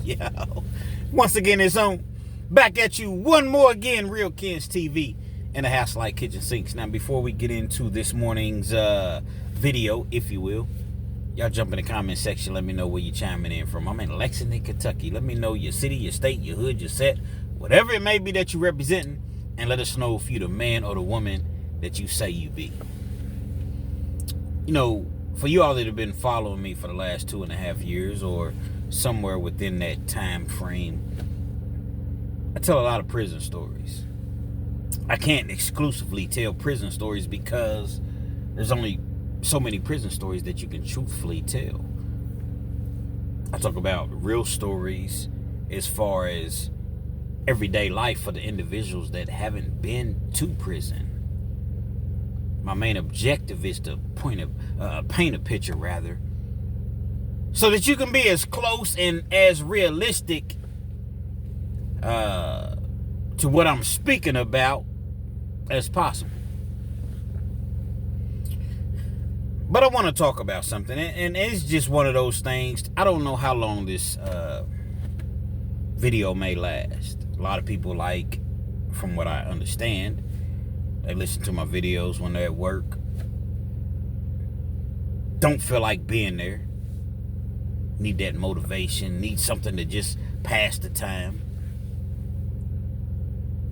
Yeah. Once again, it's on. Back at you one more again, Real Kens TV and the House Like Kitchen Sinks. Now, before we get into this morning's video, if you will, y'all jump in the comment section. Let me know where you're chiming in from. I'm in Lexington, Kentucky. Let me know your city, your state, your hood, your set, whatever it may be that you're representing, and let us know if you're the man or the woman that you say you be. You know, for you all that have been following me for the last 2.5 years or somewhere within that time frame, I tell a lot of prison stories. I can't exclusively tell prison stories because there's only so many prison stories that you can truthfully tell. I talk about real stories as far as everyday life for the individuals that haven't been to prison. My main objective is to paint a picture, rather, so that you can be as close and as realistic to what I'm speaking about as possible. But I want to talk about something, and it's just one of those things. I don't know how long this video may last. A lot of people, like, from what I understand, they listen to my videos when they're at work, don't feel like being there, need that motivation, need something to just pass the time.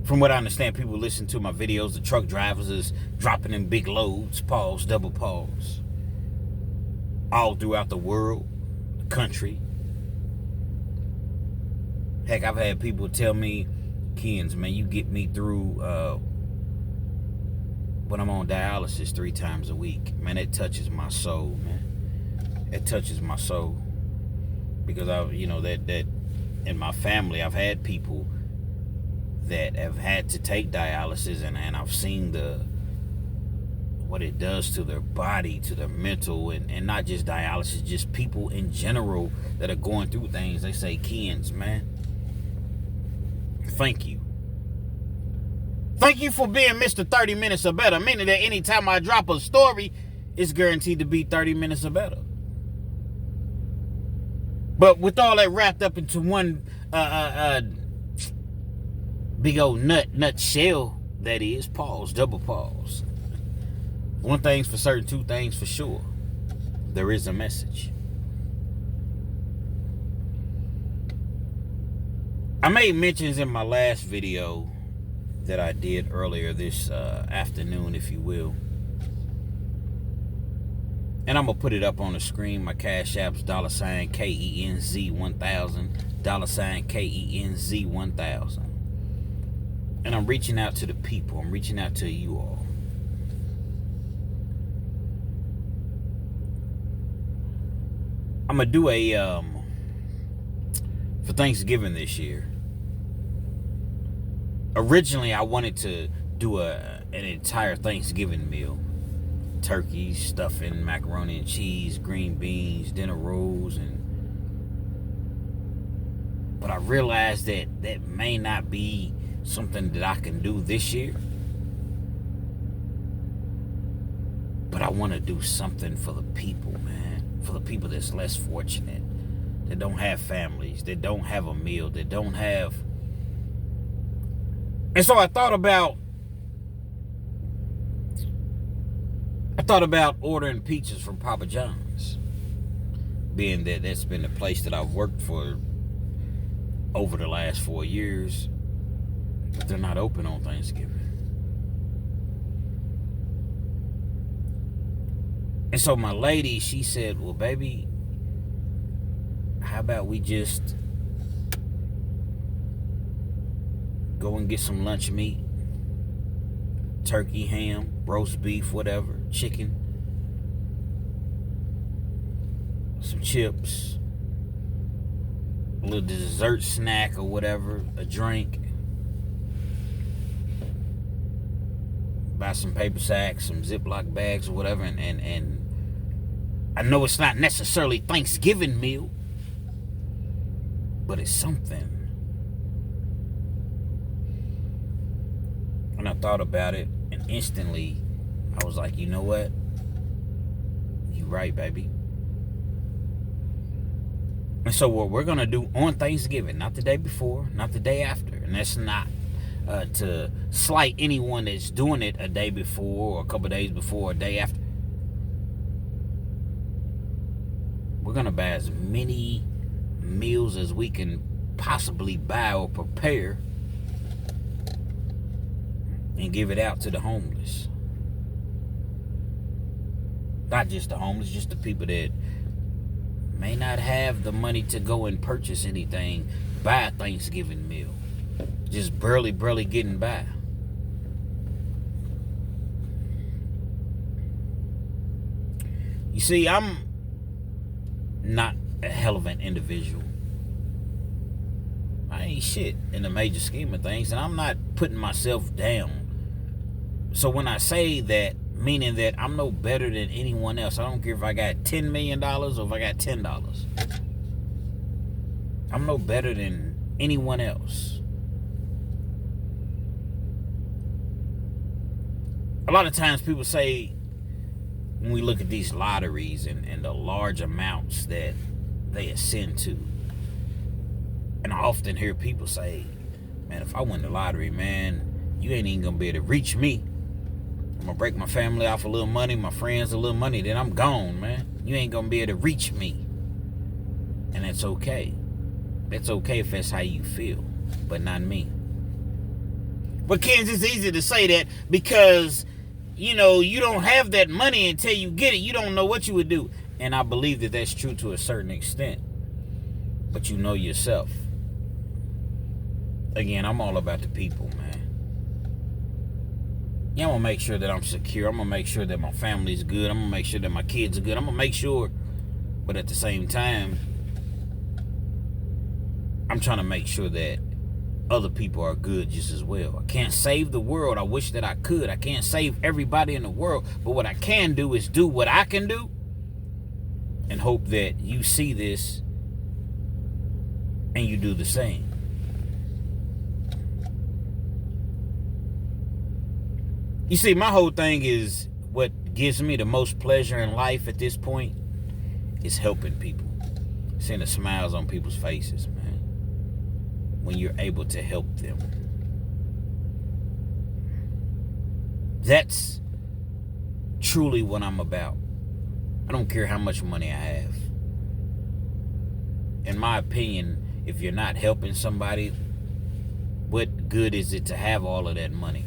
From what I understand, people listen to my videos, the truck drivers is dropping in big loads, pause, double pause, all throughout the world, the country. Heck, I've had people tell me, Kens, man, you get me through when I'm on dialysis 3 times a week. Man, it touches my soul, man. It touches my soul. Because that in my family, I've had people that have had to take dialysis, and I've seen what it does to their body, to their mental, and not just dialysis, just people in general that are going through things. They say, Kens, man, thank you. Thank you for being Mr. 30 minutes or better, meaning that anytime I drop a story, it's guaranteed to be 30 minutes or better. But with all that wrapped up into one big old nutshell, that is, pause, double pause. One thing's for certain, 2 things for sure. There is a message. I made mentions in my last video that I did earlier this afternoon, if you will. And I'm going to put it up on the screen. My Cash App's $KENZ1000, $KENZ1000. And I'm reaching out to the people. I'm reaching out to you all. I'm going to do a, for Thanksgiving this year. Originally, I wanted to do an entire Thanksgiving meal. Turkey, stuffing, macaroni and cheese, green beans, dinner rolls, but I realized that may not be something that I can do this year. But I want to do something for the people, man. For the people that's less fortunate, that don't have families, that don't have a meal, that don't have. And so I thought about ordering pizzas from Papa John's, being that that's been the place that I've worked for over the last 4 years, but they're not open on Thanksgiving. And so my lady, she said, well, baby, how about we just go and get some lunch meat, turkey, ham, roast beef, whatever, chicken, some chips, a little dessert snack or whatever, a drink, buy some paper sacks, some Ziploc bags or whatever, and I know it's not necessarily Thanksgiving meal, but it's something. And I thought about it, and instantly I was like, you know what? You're right, baby. And so what we're going to do on Thanksgiving, not the day before, not the day after, and that's not to slight anyone that's doing it a day before or a couple days before or a day after. We're going to buy as many meals as we can possibly buy or prepare and give it out to the homeless. Not just the homeless, just the people that may not have the money to go and purchase anything, buy a Thanksgiving meal. Just barely getting by. You see, I'm not a hell of an individual. I ain't shit in the major scheme of things, and I'm not putting myself down. So when I say that, meaning that I'm no better than anyone else. I don't care if I got $10 million or if I got $10. I'm no better than anyone else. A lot of times people say, when we look at these lotteries and the large amounts that they ascend to, and I often hear people say, man, if I win the lottery, man, you ain't even gonna be able to reach me. I'm gonna break my family off a little money, my friends a little money, then I'm gone, man. You ain't gonna be able to reach me. And that's okay. That's okay if that's how you feel, but not me. But Kens, it's easy to say that because, you know, you don't have that money until you get it. You don't know what you would do. And I believe that that's true to a certain extent. But you know yourself. Again, I'm all about the people, man. Yeah, I'm going to make sure that I'm secure. I'm going to make sure that my family's good. I'm going to make sure that my kids are good. I'm going to make sure. But at the same time, I'm trying to make sure that other people are good just as well. I can't save the world. I wish that I could. I can't save everybody in the world. But what I can do is do what I can do and hope that you see this and you do the same. You see, my whole thing is what gives me the most pleasure in life at this point is helping people. Seeing the smiles on people's faces, man. When you're able to help them. That's truly what I'm about. I don't care how much money I have. In my opinion, if you're not helping somebody, what good is it to have all of that money?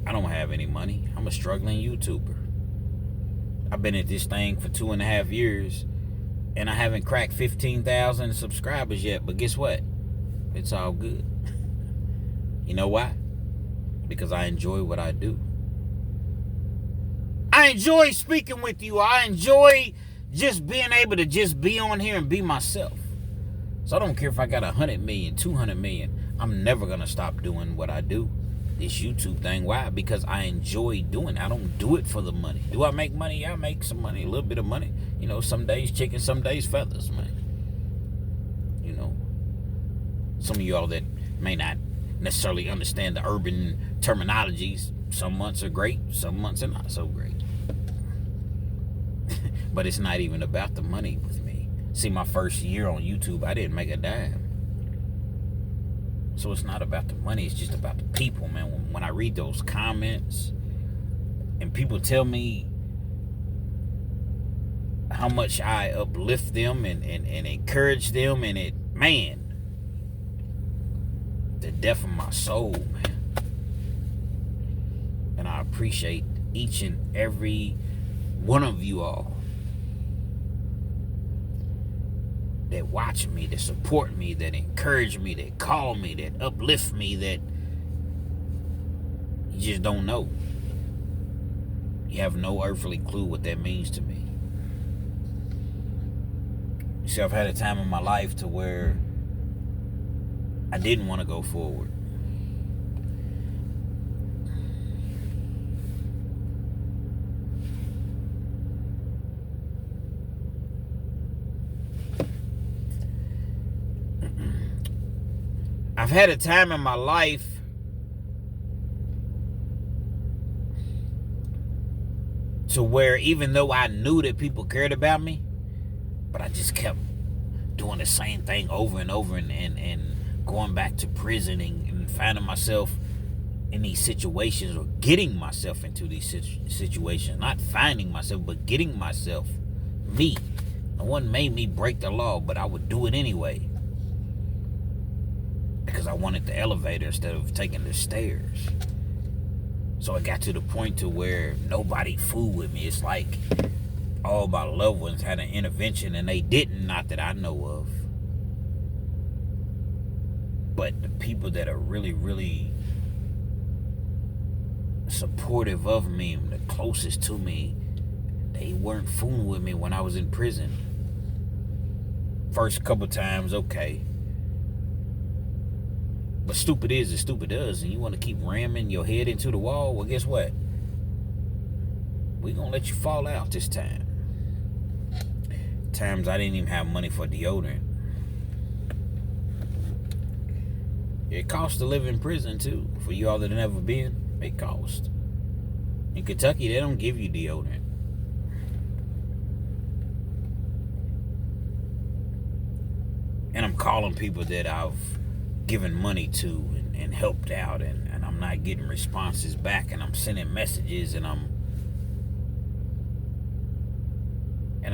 I don't have any money. I'm a struggling YouTuber. I've been at this thing for 2.5 years, and I haven't cracked 15,000 subscribers yet. But guess what? It's all good. You know why? Because I enjoy what I do. I enjoy speaking with you. I enjoy just being able to just be on here and be myself. So I don't care if I got 100 million, 200 million. I'm never going to stop doing what I do. This YouTube thing. Why? Because I enjoy doing it. I don't do it for the money. Do I make money? Yeah, I make some money. A little bit of money. You know, some days chicken, some days feathers, man. You know, some of y'all that may not necessarily understand the urban terminologies, some months are great, some months are not so great. But it's not even about the money with me. See, my first year on YouTube, I didn't make a dime. So it's not about the money, it's just about the people, man. When I read those comments and people tell me how much I uplift them and encourage them, and it, man, the depth of my soul, man. And I appreciate each and every one of you all that watch me, that support me, that encourage me, that call me, that uplift me, that you just don't know. You have no earthly clue what that means to me. You see, I've had a time in my life to where I didn't want to go forward. I've had a time in my life to where even though I knew that people cared about me, But I just kept doing the same thing over and over, and going back to prison, and finding myself in these situations, or getting myself into these situations. Not finding myself, but getting myself. Me. No one made me break the law, but I would do it anyway. Because I wanted the elevator instead of taking the stairs. So it got to the point to where nobody fooled with me. It's like all my loved ones had an intervention, and they didn't, not that I know of. But the people that are really, really supportive of me, the closest to me, they weren't fooling with me when I was in prison. First couple times, okay. But stupid is as stupid does, and you want to keep ramming your head into the wall, well, guess what? We're going to let you fall out this time. Times I didn't even have money for deodorant. It costs to live in prison, too. For you all that have never been, it costs. In Kentucky, they don't give you deodorant. And I'm calling people that I've given money to and helped out, and I'm not getting responses back, and I'm sending messages, and I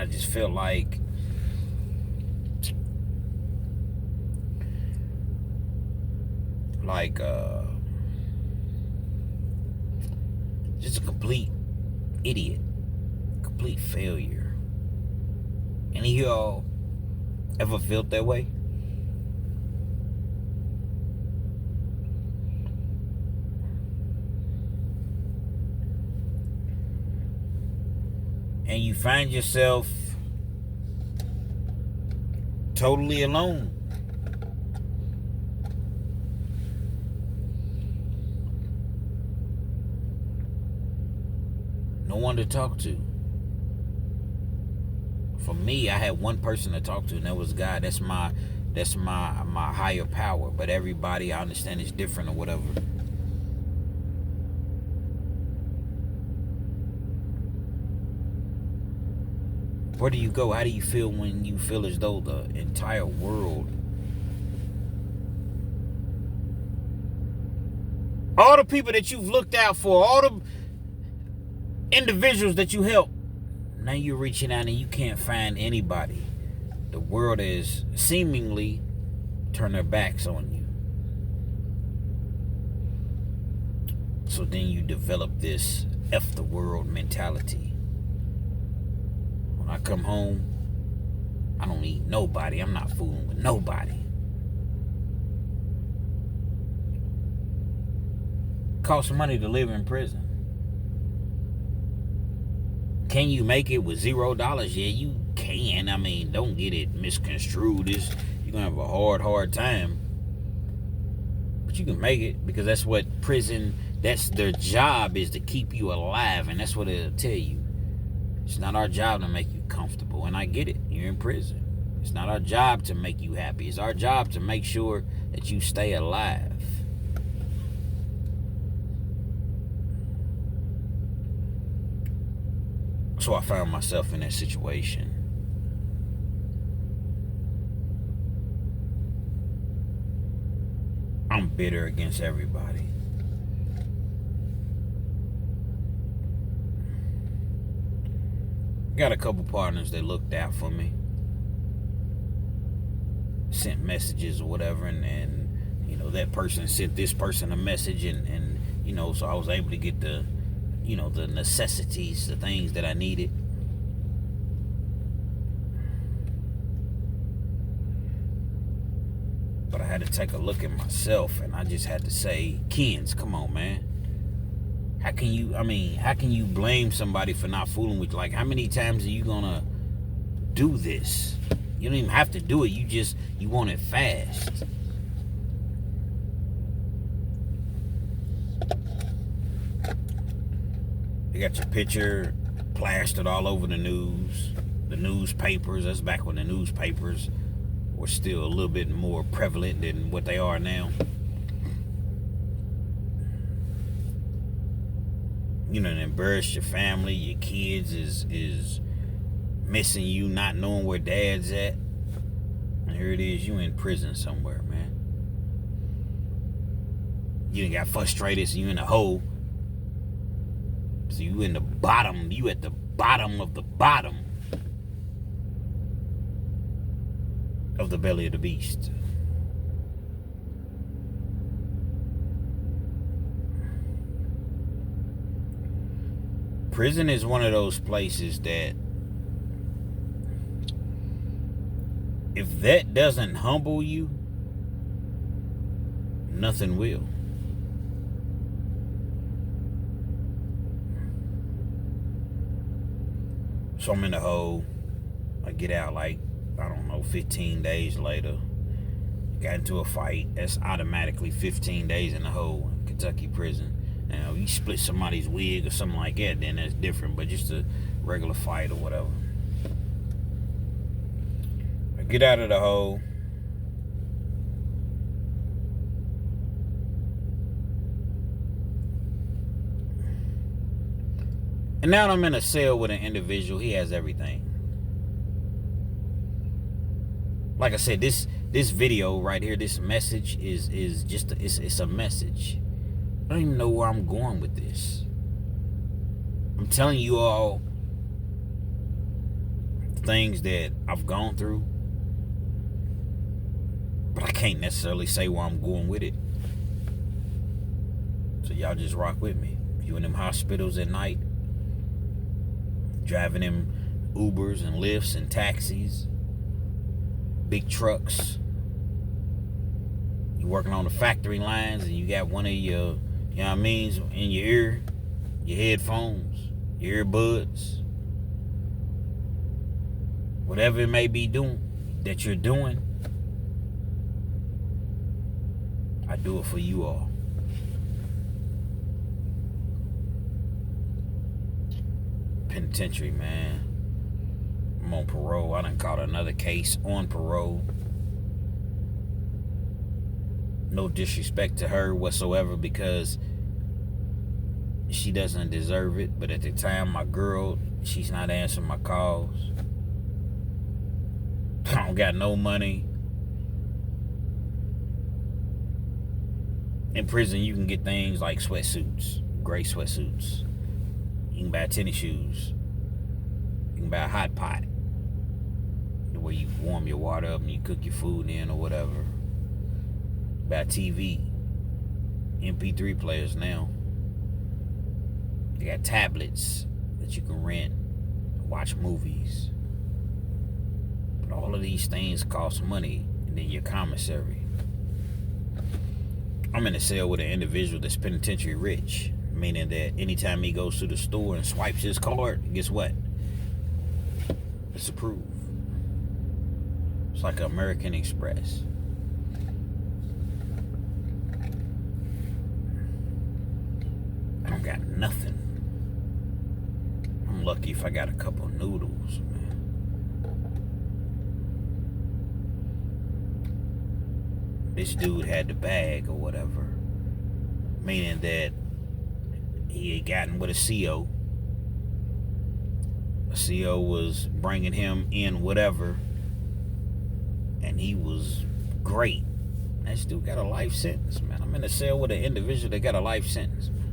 just feel like just a complete idiot, complete failure. Any of y'all ever felt that way? And you find yourself totally alone. No one to talk to. For me, I had one person to talk to, and that was God. That's my higher power. But everybody, I understand, is different or whatever. Where do you go? How do you feel when you feel as though the entire world, all the people that you've looked out for, all the individuals that you help, now you're reaching out and you can't find anybody? The world is seemingly turn their backs on you. So then you develop this F the world mentality. When I come home, I don't need nobody. I'm not fooling with nobody. Costs money to live in prison. Can you make it with $0? Yeah, you can. I mean, don't get it misconstrued. You're gonna have a hard time. But you can make it, because that's what prison, that's their job, is to keep you alive, and that's what it'll tell you. It's not our job to make you comfortable, and I get it. You're in prison. It's not our job to make you happy. It's our job to make sure that you stay alive. So I found myself in that situation. I'm bitter against everybody. Got a couple partners that looked out for me, sent messages or whatever, and you know, that person sent this person a message, and you know, so I was able to get the, you know, the necessities, the things that I needed. But I had to take a look at myself, and I just had to say, Kens, come on, man. How can you blame somebody for not fooling with you? Like, how many times are you gonna do this? You don't even have to do it. You want it fast. You got your picture plastered all over the news, the newspapers. That's back when the newspapers were still a little bit more prevalent than what they are now. You know, and embarrass your family, your kids is missing you, not knowing where dad's at. And here it is, you in prison somewhere, man. You done got frustrated, so you in a hole. So you in the bottom, you at the bottom of the bottom of the belly of the beast. Prison is one of those places that if that doesn't humble you, nothing will. So I'm in the hole. I get out like, I don't know, 15 days later. Got into a fight. That's automatically 15 days in the hole in Kentucky prison. Now, you split somebody's wig or something like that, then that's different. But just a regular fight or whatever. I get out of the hole. And now I'm in a cell with an individual. He has everything. Like I said, this video right here, this message is just it's a message. I don't even know where I'm going with this. I'm telling you all things that I've gone through, but I can't necessarily say where I'm going with it. So y'all just rock with me. If you in them hospitals at night, driving them Ubers and Lyfts and taxis, big trucks, you working on the factory lines and you got one of your, you know what I mean, in your ear, your headphones, your earbuds, whatever it may be doing that you're doing, I do it for you all. Penitentiary, man. I'm on parole. I done caught another case on parole. No disrespect to her whatsoever, because she doesn't deserve it. But at the time, my girl, she's not answering my calls. I don't got no money. In prison, you can get things like sweatsuits, gray sweatsuits. You can buy tennis shoes. You can buy a hot pot, where you warm your water up and you cook your food in or whatever. Buy TV, MP3 players now. They got tablets that you can rent, watch movies. But all of these things cost money, and then your commissary. I'm in a cell with an individual that's penitentiary rich, meaning that anytime he goes to the store and swipes his card, guess what? It's approved. It's like American Express. I don't got nothing. I'm lucky if I got a couple of noodles, man. This dude had the bag or whatever, meaning that he had gotten with a CO. A CO was bringing him in whatever, and he was great. That dude got a life sentence, man. I'm in a cell with an individual that got a life sentence, man.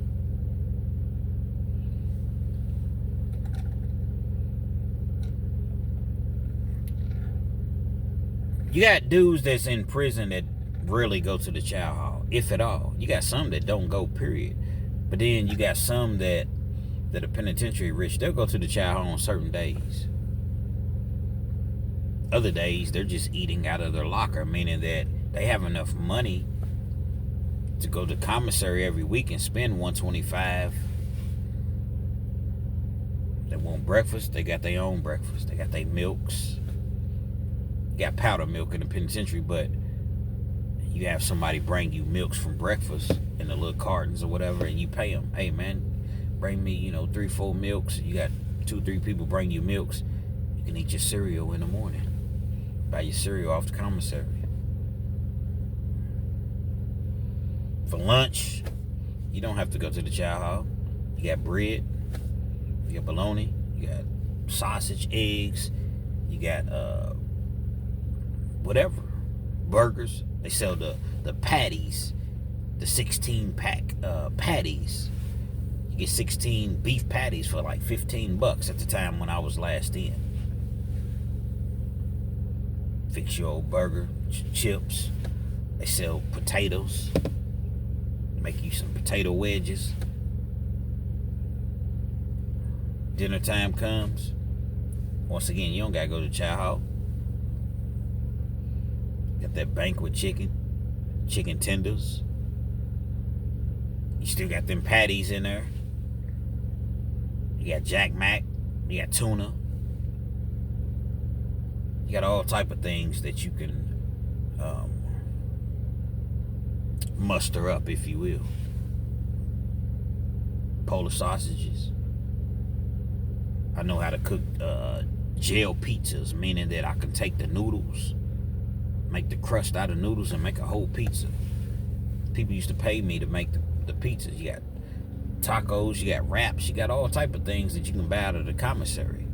You got dudes that's in prison that rarely go to the child hall, if at all. You got some that don't go, period. But then you got some that are penitentiary rich. They'll go to the child hall on certain days. Other days, they're just eating out of their locker, meaning that they have enough money to go to commissary every week and spend $125. They want breakfast, they got their own breakfast. They got their milks. Got powder milk in the penitentiary, but you have somebody bring you milks from breakfast in the little cartons or whatever, and you pay them. Hey, man, bring me, 3-4 milks. You got 2-3 people bring you milks. You can eat your cereal in the morning. Buy your cereal off the commissary. For lunch, you don't have to go to the chow hall. You got bread, you got bologna, you got sausage, eggs. You got whatever, burgers. They sell the patties, the 16-pack patties. You get 16 beef patties for like $15 at the time when I was last in. Fix your old burger, chips. They sell potatoes. Make you some potato wedges. Dinner time comes. Once again, you don't gotta go to Chow Hall. Got that banquet chicken, chicken tenders. You still got them patties in there. You got Jack Mac. You got tuna. You got all type of things that you can muster up, if you will. Polish sausages. I know how to cook gel pizzas, meaning that I can take the noodles, make the crust out of noodles, and make a whole pizza. People used to pay me to make the pizzas. You got tacos, you got wraps, you got all type of things that you can buy out of the commissary.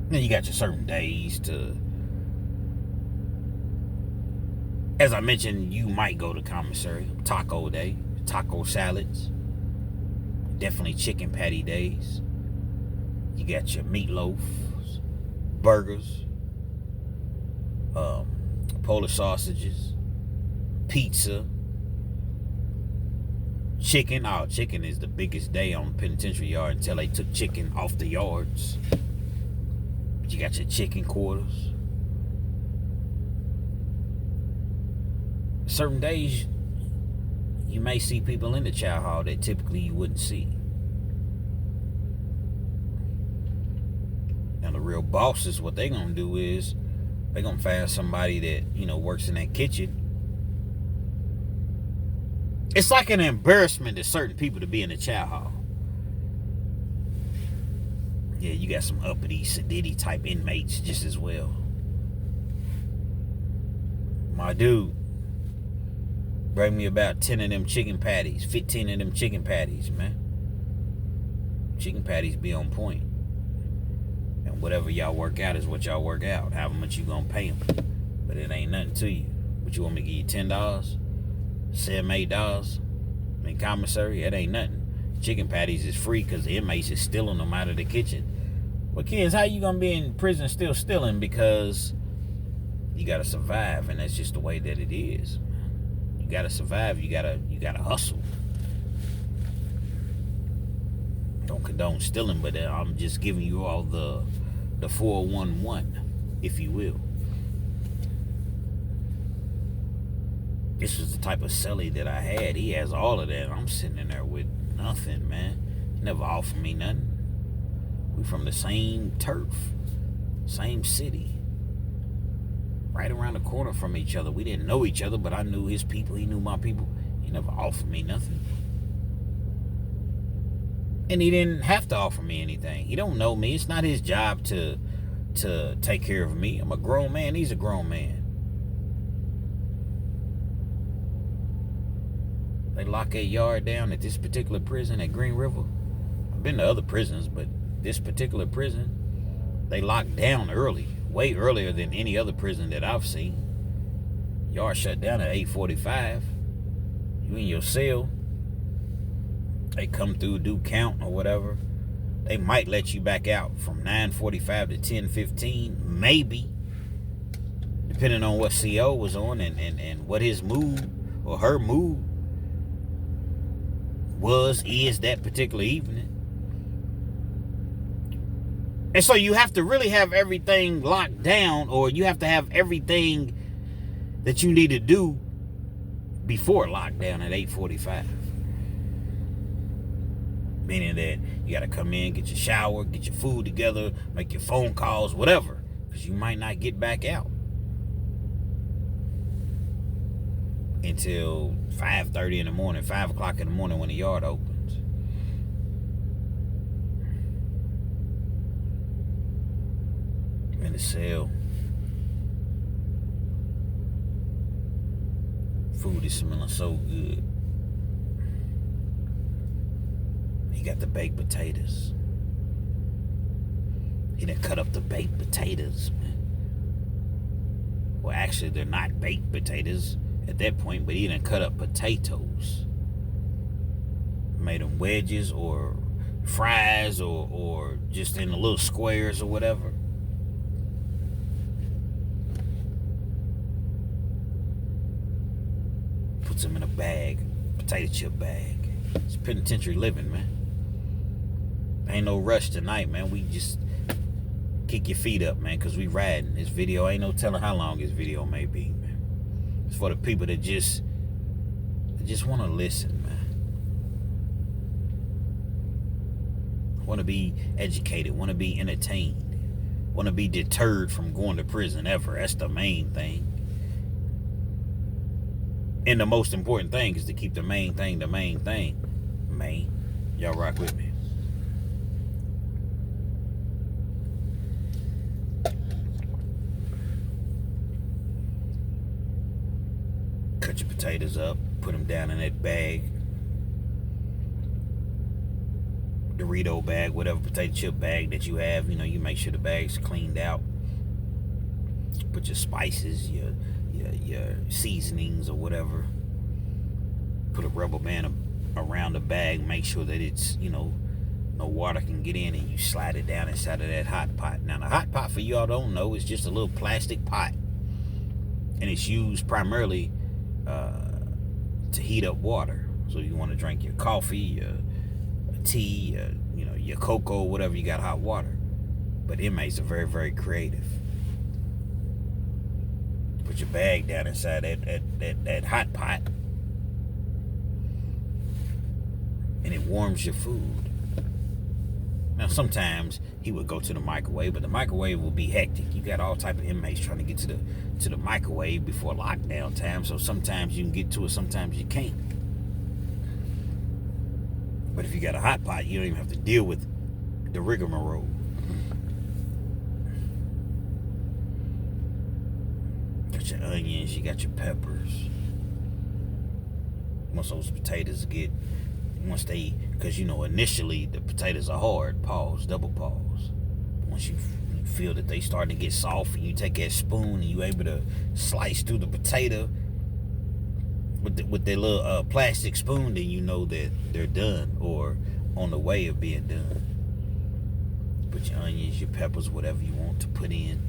Then you got your certain days to, as I mentioned, you might go to commissary. Taco day, taco salads, definitely chicken patty days. You got your meatloafs, burgers, Polish sausages, pizza, chicken. Oh, chicken is the biggest day on the penitentiary yard until they took chicken off the yards. But you got your chicken quarters. Certain days, you may see people in the chow hall that typically you wouldn't see. Now, the real bosses, what they gonna do is they gonna find somebody that, you know, works in that kitchen. It's like an embarrassment to certain people to be in the chow hall. Yeah, you got some uppity, sedity type inmates just as well. My dude, bring me about 10 of them chicken patties, 15 of them chicken patties, man. Chicken patties be on point. And whatever y'all work out is what y'all work out. However much you gonna pay them. But it ain't nothing to you. But you want me to give you $10? $7, $8 in commissary? It ain't nothing. Chicken patties is free because the inmates is stealing them out of the kitchen. Well, kids, how you gonna be in prison still stealing? Because you gotta survive, and that's just the way that it is. You gotta survive. You gotta hustle. Don't condone stealing, but I'm just giving you all the 411, if you will. This was the type of celly that I had. He has all of that. I'm sitting in there with nothing, man. Never offered me nothing. We from the same turf, same city, right around the corner from each other. We didn't know each other, but I knew his people. He knew my people. He never offered me nothing. And he didn't have to offer me anything. He don't know me. It's not his job to take care of me. I'm a grown man. He's a grown man. They lock a yard down at this particular prison at Green River. I've been to other prisons, but this particular prison, they locked down early, way earlier than any other prison that I've seen. Yard shut down at 8:45. You in your cell. They come through, do count or whatever. They might let you back out from 9:45 to 10:15, maybe, depending on what CO was on and what his mood or her mood is that particular evening. And so you have to really have everything locked down, or you have to have everything that you need to do before lockdown at 8:45. Meaning that you got to come in, get your shower, get your food together, make your phone calls, whatever, because you might not get back out until 5:30 in the morning, 5 o'clock in the morning when the yard opens. In the cell. Food is smelling so good. got the baked potatoes. He done cut up the baked potatoes, man. Well, actually, they're not baked potatoes at that point, but he done cut up potatoes. Made them wedges or fries or just in the little squares or whatever. Puts them in a bag, potato chip bag. It's penitentiary living, man. Ain't no rush tonight, man. We just kick your feet up, man, because we riding. This video, ain't no telling how long this video may be, man. It's for the people that just want to listen, man. Want to be educated, want to be entertained, want to be deterred from going to prison ever. That's the main thing. And the most important thing is to keep the main thing the main thing. Man, y'all rock with me. Cut your potatoes up, put them down in that bag. Dorito bag, whatever potato chip bag that you have, you make sure the bag's cleaned out. Put your spices, your seasonings or whatever. Put a rubber band around the bag, make sure that it's, no water can get in, and you slide it down inside of that hot pot. Now, the hot pot, for y'all don't know, is just a little plastic pot. And it's used primarily to heat up water. So you want to drink your coffee, your tea, your cocoa, whatever, you got hot water. But inmates are very, very creative. Put your bag down inside that hot pot, and it warms your food. Now, sometimes he would go to the microwave, but the microwave will be hectic. You got all type of inmates trying to get to the microwave before lockdown time, so sometimes you can get to it, sometimes you can't. But if you got a hot pot, you don't even have to deal with the rigmarole. Got your onions, you got your peppers. Once those potatoes because initially the potatoes are hard, pause, double pause. Once you feel that they starting to get soft, and you take that spoon and you able to slice through the potato with that little plastic spoon, then you know that they're done or on the way of being done. Put your onions, your peppers, whatever you want to put in.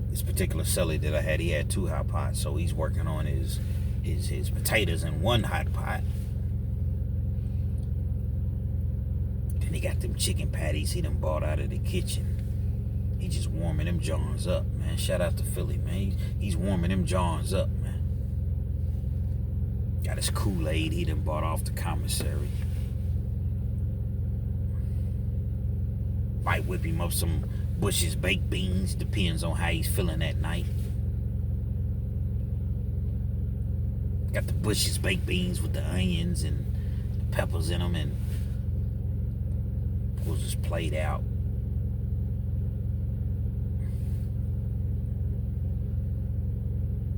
This particular celly that I had, he had 2 hot pots, so he's working on his potatoes in 1 hot pot. Then he got them chicken patties he done bought out of the kitchen. He just warming them Johns up, man. Shout out to Philly, man. He's warming them Johns up, man. Got his Kool-Aid he done bought off the commissary. Might whip him up some Bush's baked beans. Depends on how he's feeling that night. Got the Bush's baked beans with the onions and the peppers in them, and pulls his plate out.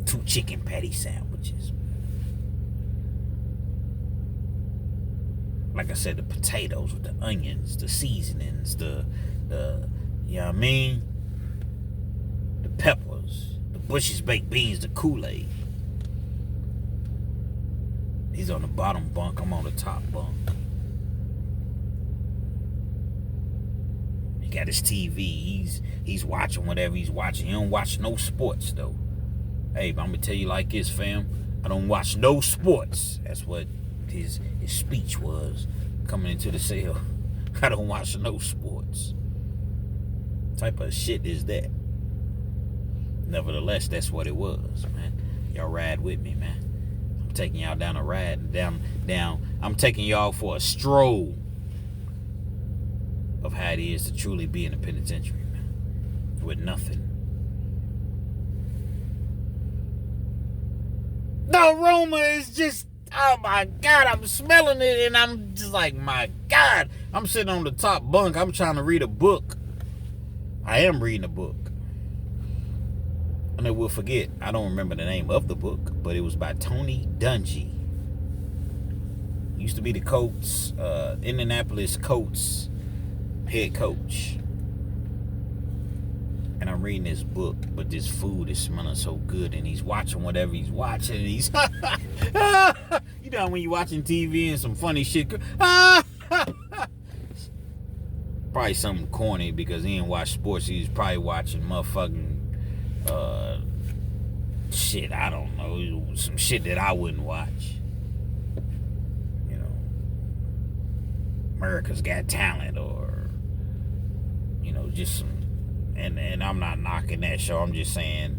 Two chicken patty sandwiches. Like I said, the potatoes with the onions, the seasonings, the you know what I mean? The peppers, the Bush's baked beans, the Kool-Aid. He's on the bottom bunk, I'm on the top bunk. He got his TV, he's watching whatever he's watching. He don't watch no sports though. Hey, but I'm gonna tell you like this, fam. I don't watch no sports. That's what his speech was coming into the cell. I don't watch no sports. What type of shit is that? Nevertheless, that's what it was, man. Y'all ride with me, man. I'm taking y'all down a ride, down. I'm taking y'all for a stroll of how it is to truly be in a penitentiary, man. With nothing. The aroma is just, oh my God, I'm smelling it and I'm just like, my God. I'm sitting on the top bunk. I'm trying to read a book. I am reading a book. And I will forget, I don't remember the name of the book, but it was by Tony Dungy. Used to be the Colts, Indianapolis Colts head coach. And I'm reading this book, but this food is smelling so good, and he's watching whatever he's watching, and he's you know when you're watching TV and some funny shit probably something corny because he didn't watch sports. He was probably watching motherfucking shit, I don't know, some shit that I wouldn't watch. You know, America's Got Talent, or you know, just some. And I'm not knocking that show. I'm just saying,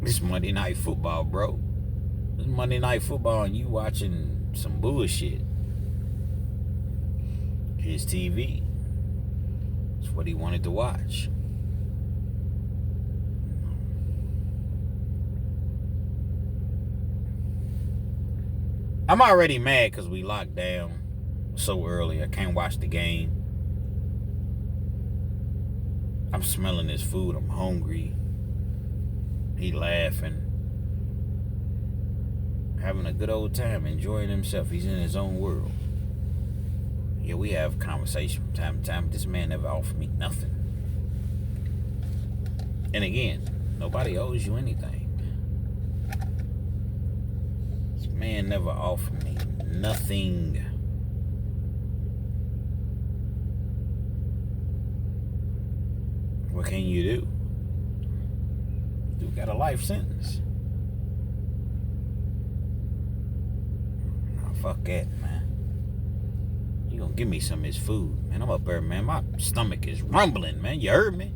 it's Monday Night Football, bro. It's Monday Night Football, and you watching some bullshit. His TV. It's what he wanted to watch. I'm already mad because we locked down so early. I can't watch the game. I'm smelling this food. I'm hungry. He laughing. Having a good old time. Enjoying himself. He's in his own world. Yeah, we have conversation from time to time. This man never offered me nothing. And again, nobody owes you anything. This man never offered me nothing. What can you do? You got a life sentence. Oh, fuck that, man. You gonna give me some of his food, man. I'm up there, man. My stomach is rumbling, man. You heard me?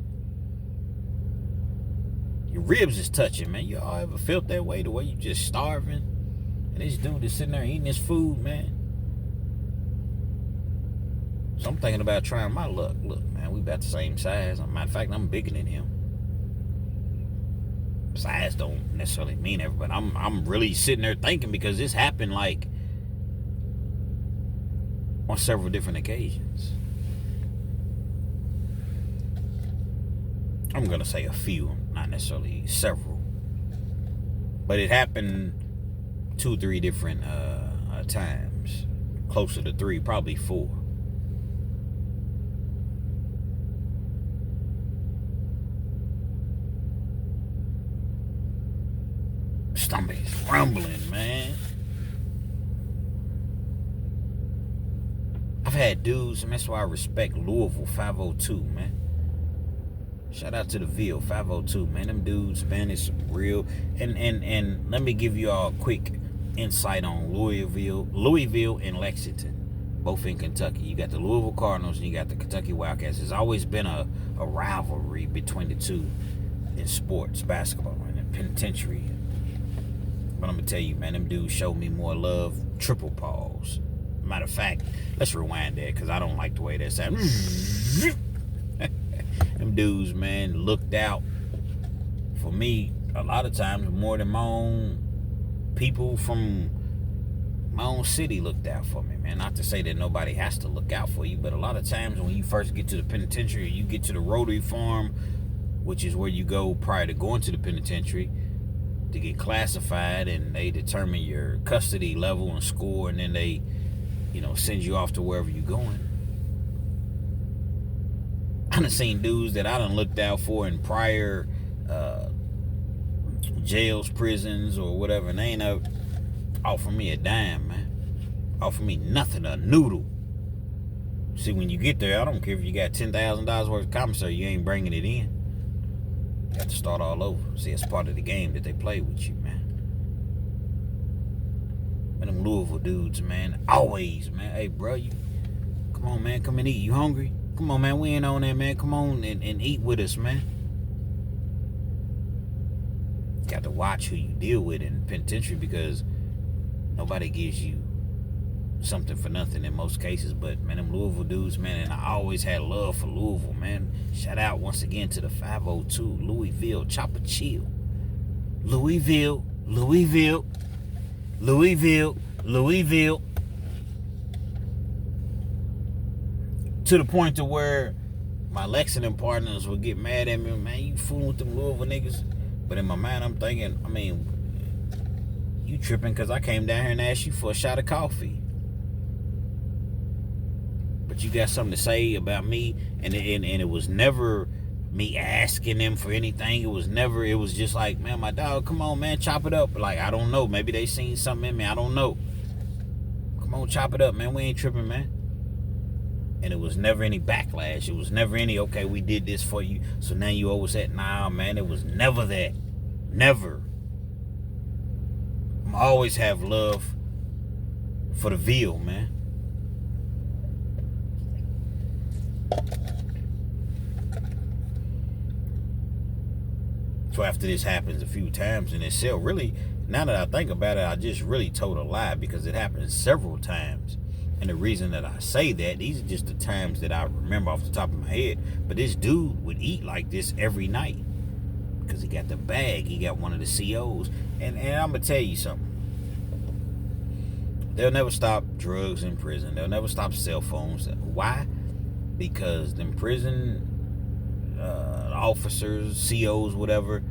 Your ribs is touching, man. You all ever felt that way? The way you just starving? And this dude is sitting there eating his food, man. So I'm thinking about trying my luck. Look, man, we about the same size. Matter of fact, I'm bigger than him. Size don't necessarily mean everything, but I'm really sitting there thinking, because this happened like on several different occasions. I'm gonna say a few, not necessarily several, but it happened 2-3 different times, closer to 3, probably 4. Stomach is rumbling, man. I've had dudes, and that's why I respect Louisville 502, man. Shout out to the Ville 502, man. Them dudes, man, it's real. And let me give you all a quick insight on Louisville and Lexington, both in Kentucky. You got the Louisville Cardinals and you got the Kentucky Wildcats. There's always been a rivalry between the two in sports, basketball, and the penitentiary. But I'm gonna tell you, man, them dudes showed me more love. Triple pause. Matter of fact, let's rewind that, because I don't like the way that sounds. Them dudes, man, looked out for me a lot of times more than my own people from my own city looked out for me, man. Not to say that nobody has to look out for you, but a lot of times when you first get to the penitentiary, you get to the Rotary Farm, which is where you go prior to going to the penitentiary to get classified, and they determine your custody level and score, and then they, you know, send you off to wherever you're going. I done seen dudes that I done looked out for in prior jails, prisons, or whatever, and they ain't offer me a dime, man. Offer me nothing, a noodle. See, when you get there, I don't care if you got $10,000 worth of commissary, you ain't bringing it in. You have to start all over. See, it's part of the game that they play with you, man. And them Louisville dudes, man, always, man. Hey, bro, you come on, man, come and eat. You hungry? Come on, man, we ain't on that, man. Come on and eat with us, man. Got to watch who you deal with in penitentiary, because nobody gives you something for nothing in most cases. But, man, them Louisville dudes, man, and I always had love for Louisville, man. Shout out once again to the 502, Louisville, Chopper Chill. Louisville, Louisville, Louisville, Louisville. To the point to where my Lexington partners would get mad at me, man, you fooling with them Louisville niggas. But in my mind, I'm thinking, I mean, you tripping because I came down here and asked you for a shot of coffee. but you got something to say about me, and it was never me asking them for anything. It was just like, man, my dog, come on, man, chop it up. Like, I don't know, maybe they seen something in me, I don't know. Come on, chop it up, man, we ain't tripping, man. And it was never any backlash. It was never any, okay, we did this for you, so now you owe us that. Nah, man, it was never that. Never. I always have love for the veal, man. So after this happens a few times in itself, really, now that I think about it, I just really told a lie, because it happened several times. And the reason that I say that, these are just the times that I remember off the top of my head. But this dude would eat like this every night, because he got the bag. He got one of the COs. And I'm going to tell you something. They'll never stop drugs in prison. They'll never stop cell phones. Why? Because them prison officers, COs, whatever,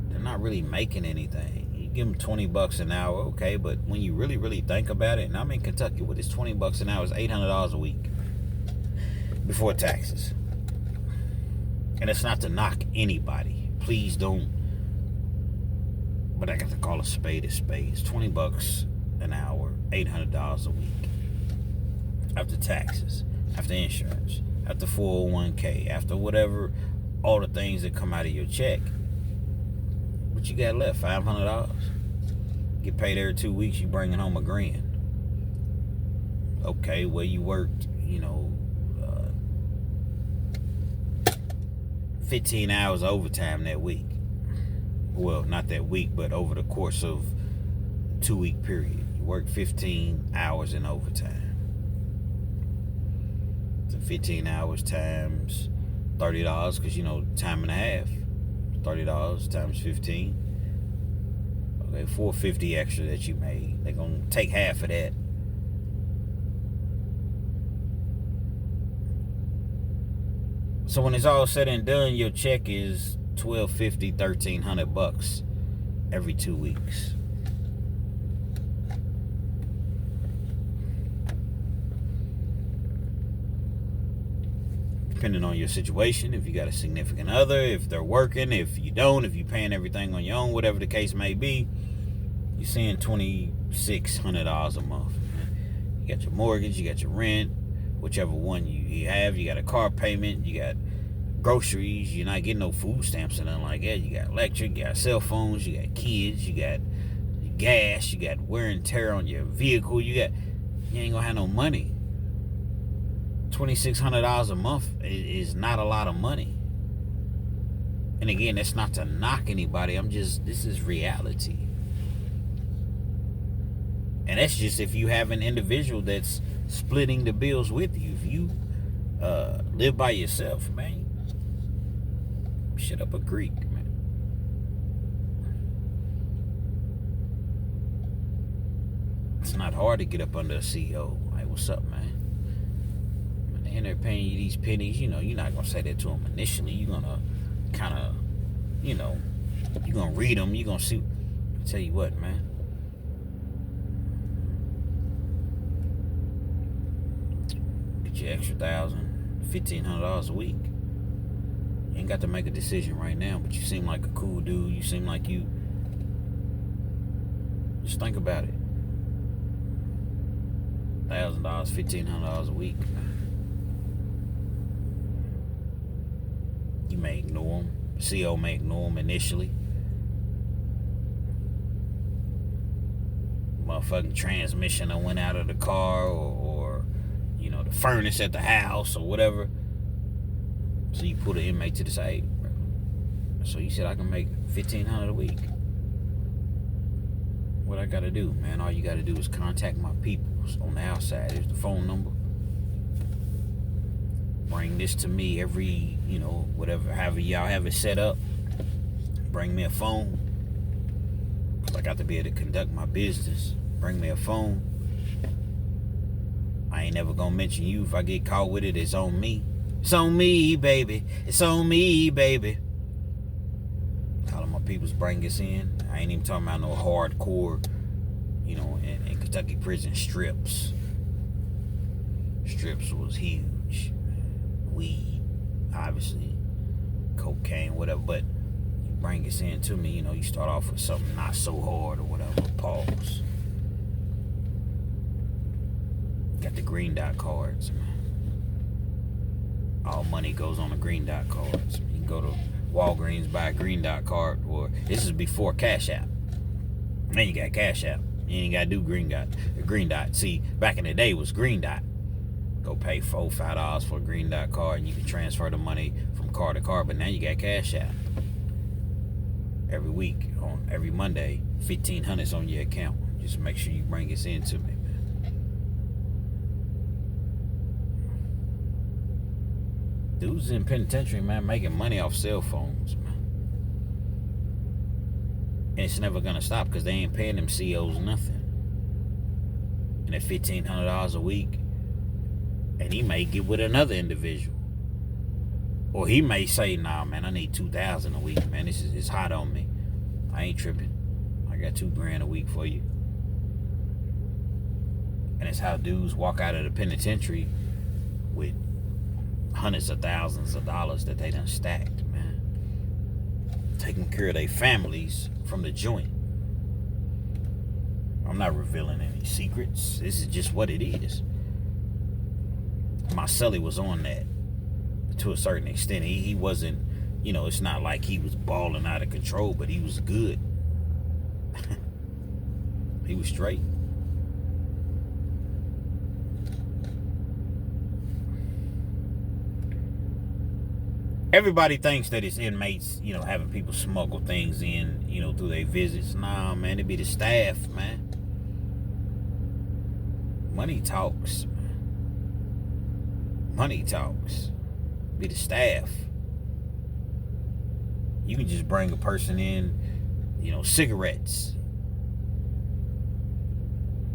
they're not really making anything. You give them $20 an hour, okay, but when you really, really think about it, and I'm in Kentucky, with this $20 an hour, is $800 a week before taxes. And it's not to knock anybody. Please don't. But I got to call a spade a spade. It's $20 an hour, $800 a week. After taxes, after insurance, after 401k, after whatever, all the things that come out of your check. What you got left? $500. Get paid every 2 weeks, you bringing home $1,000. Okay, well, you worked, 15 hours overtime that week. Well, not that week, but over the course of a 2-week period. You worked 15 hours in overtime. So 15 hours times $30, because, time and a half. $30 times 15. Okay, $450 extra that you made. They're going to take half of that. So when it's all said and done, your check is $1,250, $1,300 every 2 weeks. Depending on your situation, if you got a significant other, if they're working, if you don't, if you're paying everything on your own, whatever the case may be, you're seeing $2,600 a month. You got your mortgage, you got your rent, whichever one you have. You got a car payment, you got groceries, you're not getting no food stamps or nothing like that. You got electric, you got cell phones, you got kids, you got gas, you got wear and tear on your vehicle, you ain't gonna have no money. $2,600 a month is not a lot of money. And again, that's not to knock anybody. This is reality. And that's just if you have an individual that's splitting the bills with you. If you live by yourself, man, shit up a creek, man. It's not hard to get up under a CEO. Hey, what's up, man? And they're paying you these pennies, you're not going to say that to them initially. You're going to kind of, you're going to read them. You're going to see. I tell you what, man. Get your extra $1,000, $1,500 a week. You ain't got to make a decision right now, but you seem like a cool dude. You seem like you. Just think about it. $1,000, $1,500 a week. You may ignore them. CO may ignore them initially. Motherfucking transmission that went out of the car, or the furnace at the house, or whatever. So you put an inmate to the side. So you said I can make $1,500 a week. What I gotta do, man? All you gotta do is contact my people on the outside. There's the phone number. Bring this to me every, whatever, however y'all have it set up. Bring me a phone. Because I got to be able to conduct my business. Bring me a phone. I ain't never going to mention you. If I get caught with it, it's on me. It's on me, baby. It's on me, baby. Calling my peoples, bring us in. I ain't even talking about no hardcore, in Kentucky prison strips. Strips was huge. Weed, obviously, cocaine, whatever. But you bring this in to me, you start off with something not so hard or whatever. Pause. Got the green dot cards, man. All money goes on the green dot cards. You can go to Walgreens, buy a green dot card, or this is before Cash App. Then you got Cash App. You ain't gotta do green dot. See, back in the day it was green dot. Go pay $4, $5 for a green dot card, and you can transfer the money from card to card. But now you got Cash App. Every week, on every Monday, $1,500's on your account. Just make sure you bring this in to me. Dudes in penitentiary, man, making money off cell phones, man. And it's never gonna stop because they ain't paying them COs nothing. And at $1,500 a week, and he may get with another individual. Or he may say, nah, man, I need $2,000 a week, man. It's hot on me. I ain't tripping. I got $2,000 a week for you. And it's how dudes walk out of the penitentiary with hundreds of thousands of dollars that they done stacked, man. Taking care of their families from the joint. I'm not revealing any secrets. This is just what it is. My celly was on that to a certain extent. He wasn't, it's not like he was balling out of control, but he was good. He was straight. Everybody thinks that it's inmates, having people smuggle things in, through their visits. Nah, man, it be the staff, man. Money talks. Money talks. It be the staff. You can just bring a person in, cigarettes.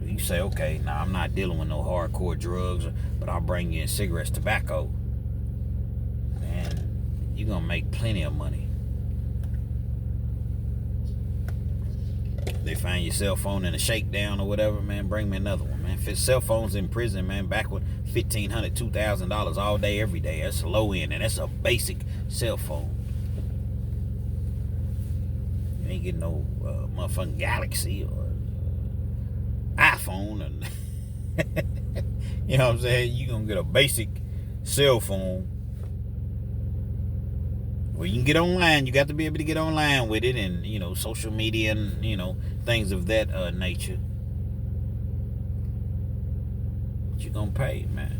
You say, okay, now I'm not dealing with no hardcore drugs, but I'll bring you in cigarettes, tobacco. Man, you're going to make plenty of money. They find your cell phone in a shakedown or whatever, man, bring me another one, man. If it's cell phones in prison, man, back with $1,500, $2,000 all day, every day, that's low end, and that's a basic cell phone. You ain't getting no motherfucking Galaxy or iPhone. And you know what I'm saying? You're going to get a basic cell phone. Well, you can get online. You got to be able to get online with it, and social media and things of that nature. But you're gonna pay, man.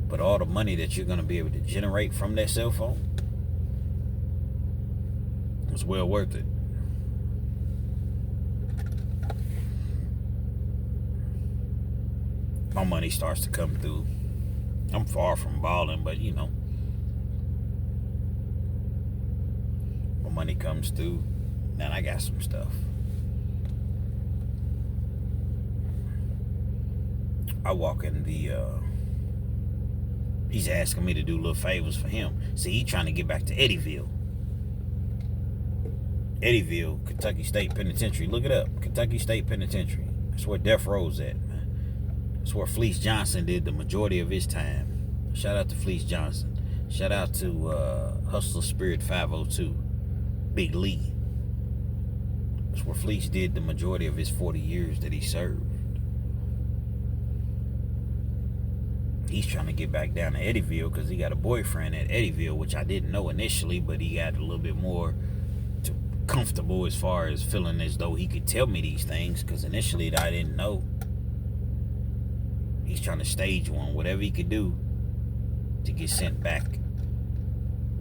But all the money that you're gonna be able to generate from that cell phone, it's well worth it. My money starts to come through. I'm far from balling, but money comes through, then I got some stuff. I walk in he's asking me to do little favors for him. See, he trying to get back to Eddyville, Kentucky State Penitentiary. Look it up, Kentucky State Penitentiary. That's where Death Row's at, man. That's where Fleece Johnson did the majority of his time. Shout out to Fleece Johnson. Shout out to Hustler Spirit 502. Big Lee. That's where Fleece did the majority of his 40 years that he served. He's trying to get back down to Eddyville because he got a boyfriend at Eddyville, which I didn't know initially, but he got a little bit more comfortable as far as feeling as though he could tell me these things, because initially I didn't know. He's trying to stage one, whatever he could do to get sent back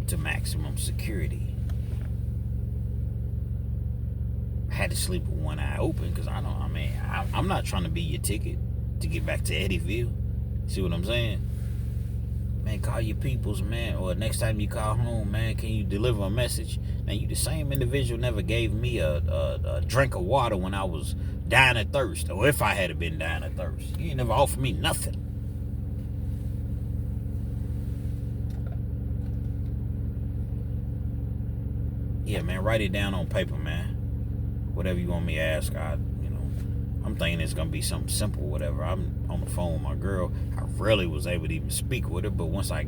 to maximum security. I had to sleep with one eye open because I'm not trying to be your ticket to get back to Eddyville. See what I'm saying? Man, call your peoples, man. Or next time you call home, man, can you deliver a message? Now, you the same individual never gave me a drink of water when I was dying of thirst. Or if I had been dying of thirst. You ain't never offered me nothing. Yeah, man, write it down on paper, man. Whatever you want me to ask, I'm thinking it's gonna be something simple, whatever. I'm on the phone with my girl. I rarely was able to even speak with her, but once I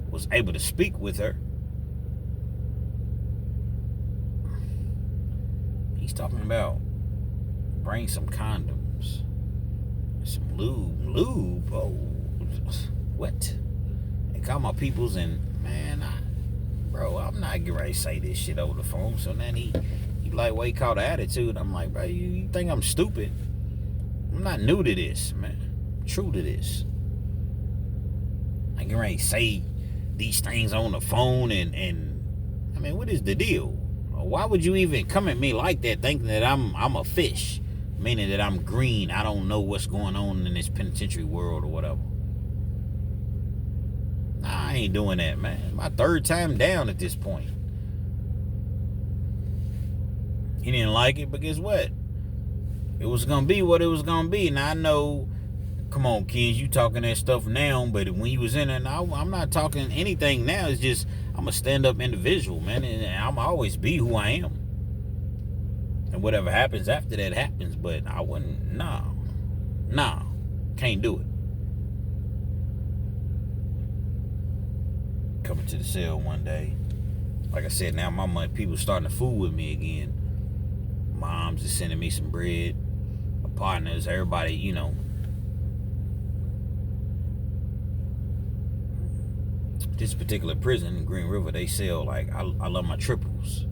was able to speak with her, he's talking about bring some condoms, some lube. Oh, what? And call my peoples, and man, bro, I'm not getting ready to say this shit over the phone. So then he like, well, he called attitude. I'm like, bro, you think I'm stupid? I'm not new to this, man. I'm true to this. I get ready to say these things on the phone, and I mean, what is the deal? Why would you even come at me like that, thinking that I'm a fish, meaning that I'm green? I don't know what's going on in this penitentiary world or whatever. Nah, I ain't doing that, man. My third time down at this point. He didn't like it, but guess what? It was gonna be what it was gonna be. Now I know, come on, kids, you talking that stuff now, but when you was in it, I'm not talking anything now. It's just I'm a stand-up individual, man, and I'm always be who I am. And whatever happens after that happens, but I wouldn't, nah, can't do it. Coming to the cell one day, like I said, now my money, people starting to fool with me again. Moms is sending me some bread. My partners, everybody, you know. This particular prison in Green River, they sell, like, I love my triples.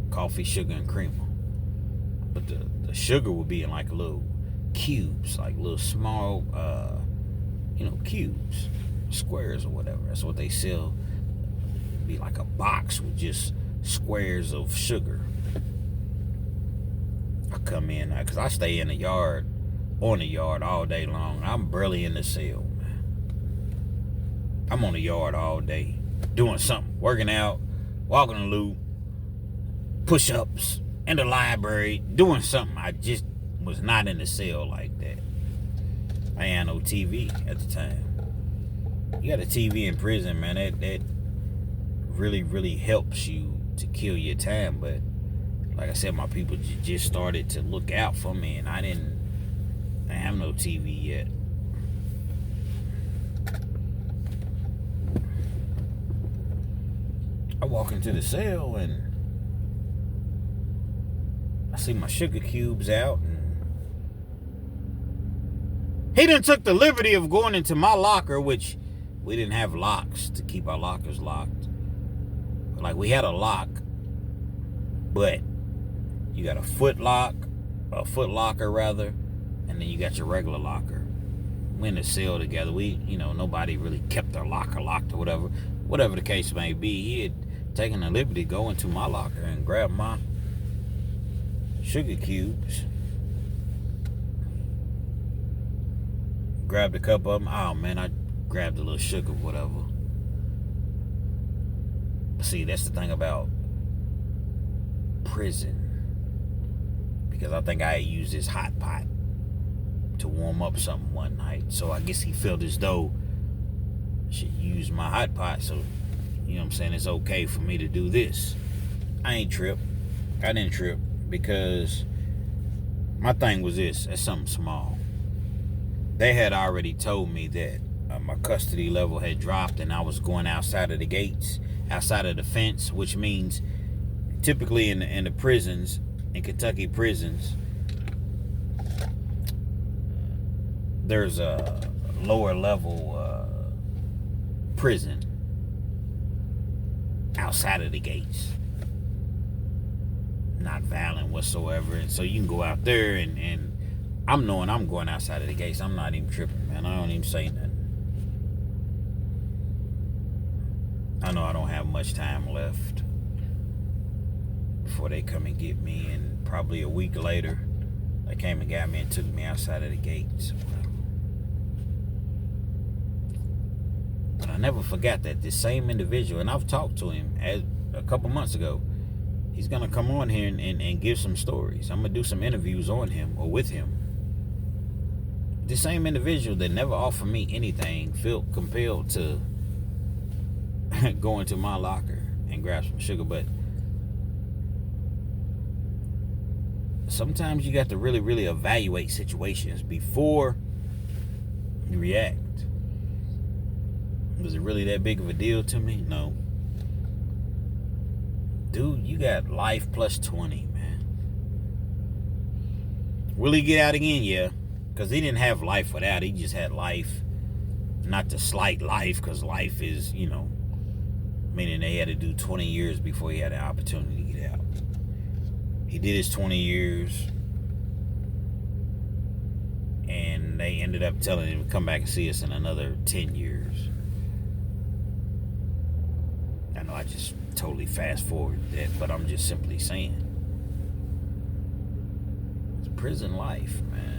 Coffee, sugar, and creamer. But the sugar would be in like little cubes, like little small, cubes, squares or whatever. That's what they sell. It'd be like a box with just squares of sugar. I come in, because I stay in the yard, on the yard all day long. I'm barely in the cell, man. I'm on the yard all day, doing something, working out, walking the loop, push-ups, in the library, doing something. I just was not in the cell like that. I ain't had no TV at the time. You got a TV in prison, man, that really, really helps you to kill your time, but like I said, my people just started to look out for me, and I didn't have no TV yet. I walk into the cell, and I see my sugar cubes out, and he done took the liberty of going into my locker, which we didn't have locks to keep our lockers locked. Like, we had a lock, but you got a foot locker rather, and then you got your regular locker. We in the cell together. Nobody really kept their locker locked or whatever. Whatever the case may be, he had taken the liberty to go into my locker and grab my sugar cubes. Grabbed a couple of them. Oh, man, I grabbed a little sugar, whatever. See, that's the thing about prison. Because I think I had used this hot pot to warm up something one night. So I guess he felt as though I should use my hot pot. So, you know what I'm saying, it's okay for me to do this. I ain't trip. I didn't trip because my thing was this. It's something small. They had already told me that my custody level had dropped and I was going outside of the gates, outside of the fence, which means typically in the prisons, in Kentucky prisons, there's a lower level prison outside of the gates, not violent whatsoever, and so you can go out there and I'm knowing I'm going outside of the gates. I'm not even tripping, man. I don't even say nothing. I know I don't have much time left before they come and get me, and probably a week later they came and got me and took me outside of the gates. But I never forgot that this same individual, and I've talked to him a couple months ago, he's gonna come on here and give some stories. I'm gonna do some interviews on him or with him. The same individual that never offered me anything felt compelled to go into my locker and grab some sugar. But sometimes you got to really, really evaluate situations before you react. Was it really that big of a deal to me? No. Dude, you got life plus 20, man. Will he get out again? Yeah. Because he didn't have life without. He just had life. Not to slight life, because life is, meaning they had to do 20 years before he had an opportunity to get out. He did his 20 years, and they ended up telling him to come back and see us in another 10 years. I know I just totally fast forward that, but I'm just simply saying. It's prison life, man.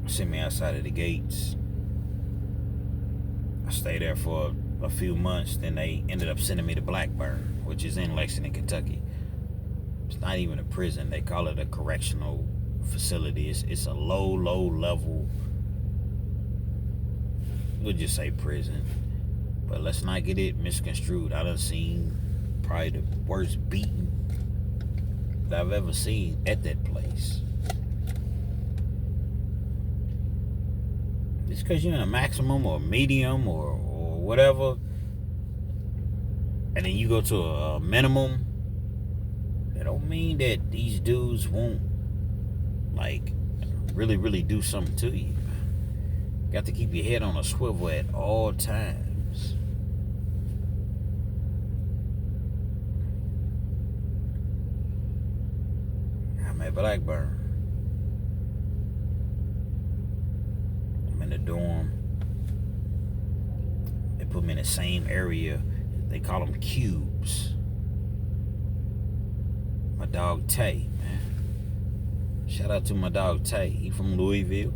Sent me outside of the gates. I stayed there for a few months, then they ended up sending me to Blackburn, which is in Lexington, Kentucky. It's not even a prison. They call it a correctional facility. It's a low level, we'll just say prison. But let's not get it misconstrued. I done seen probably the worst beating that I've ever seen at that place. Just because you're in a maximum or medium or whatever, and then you go to a minimum, that don't mean that these dudes won't really do something to you. Got to keep your head on a swivel at all times. I'm at Blackburn. I'm in the dorm. They put me in the same area. They call them cubes. My dog Tay, man. Shout out to my dog Tay. He from Louisville.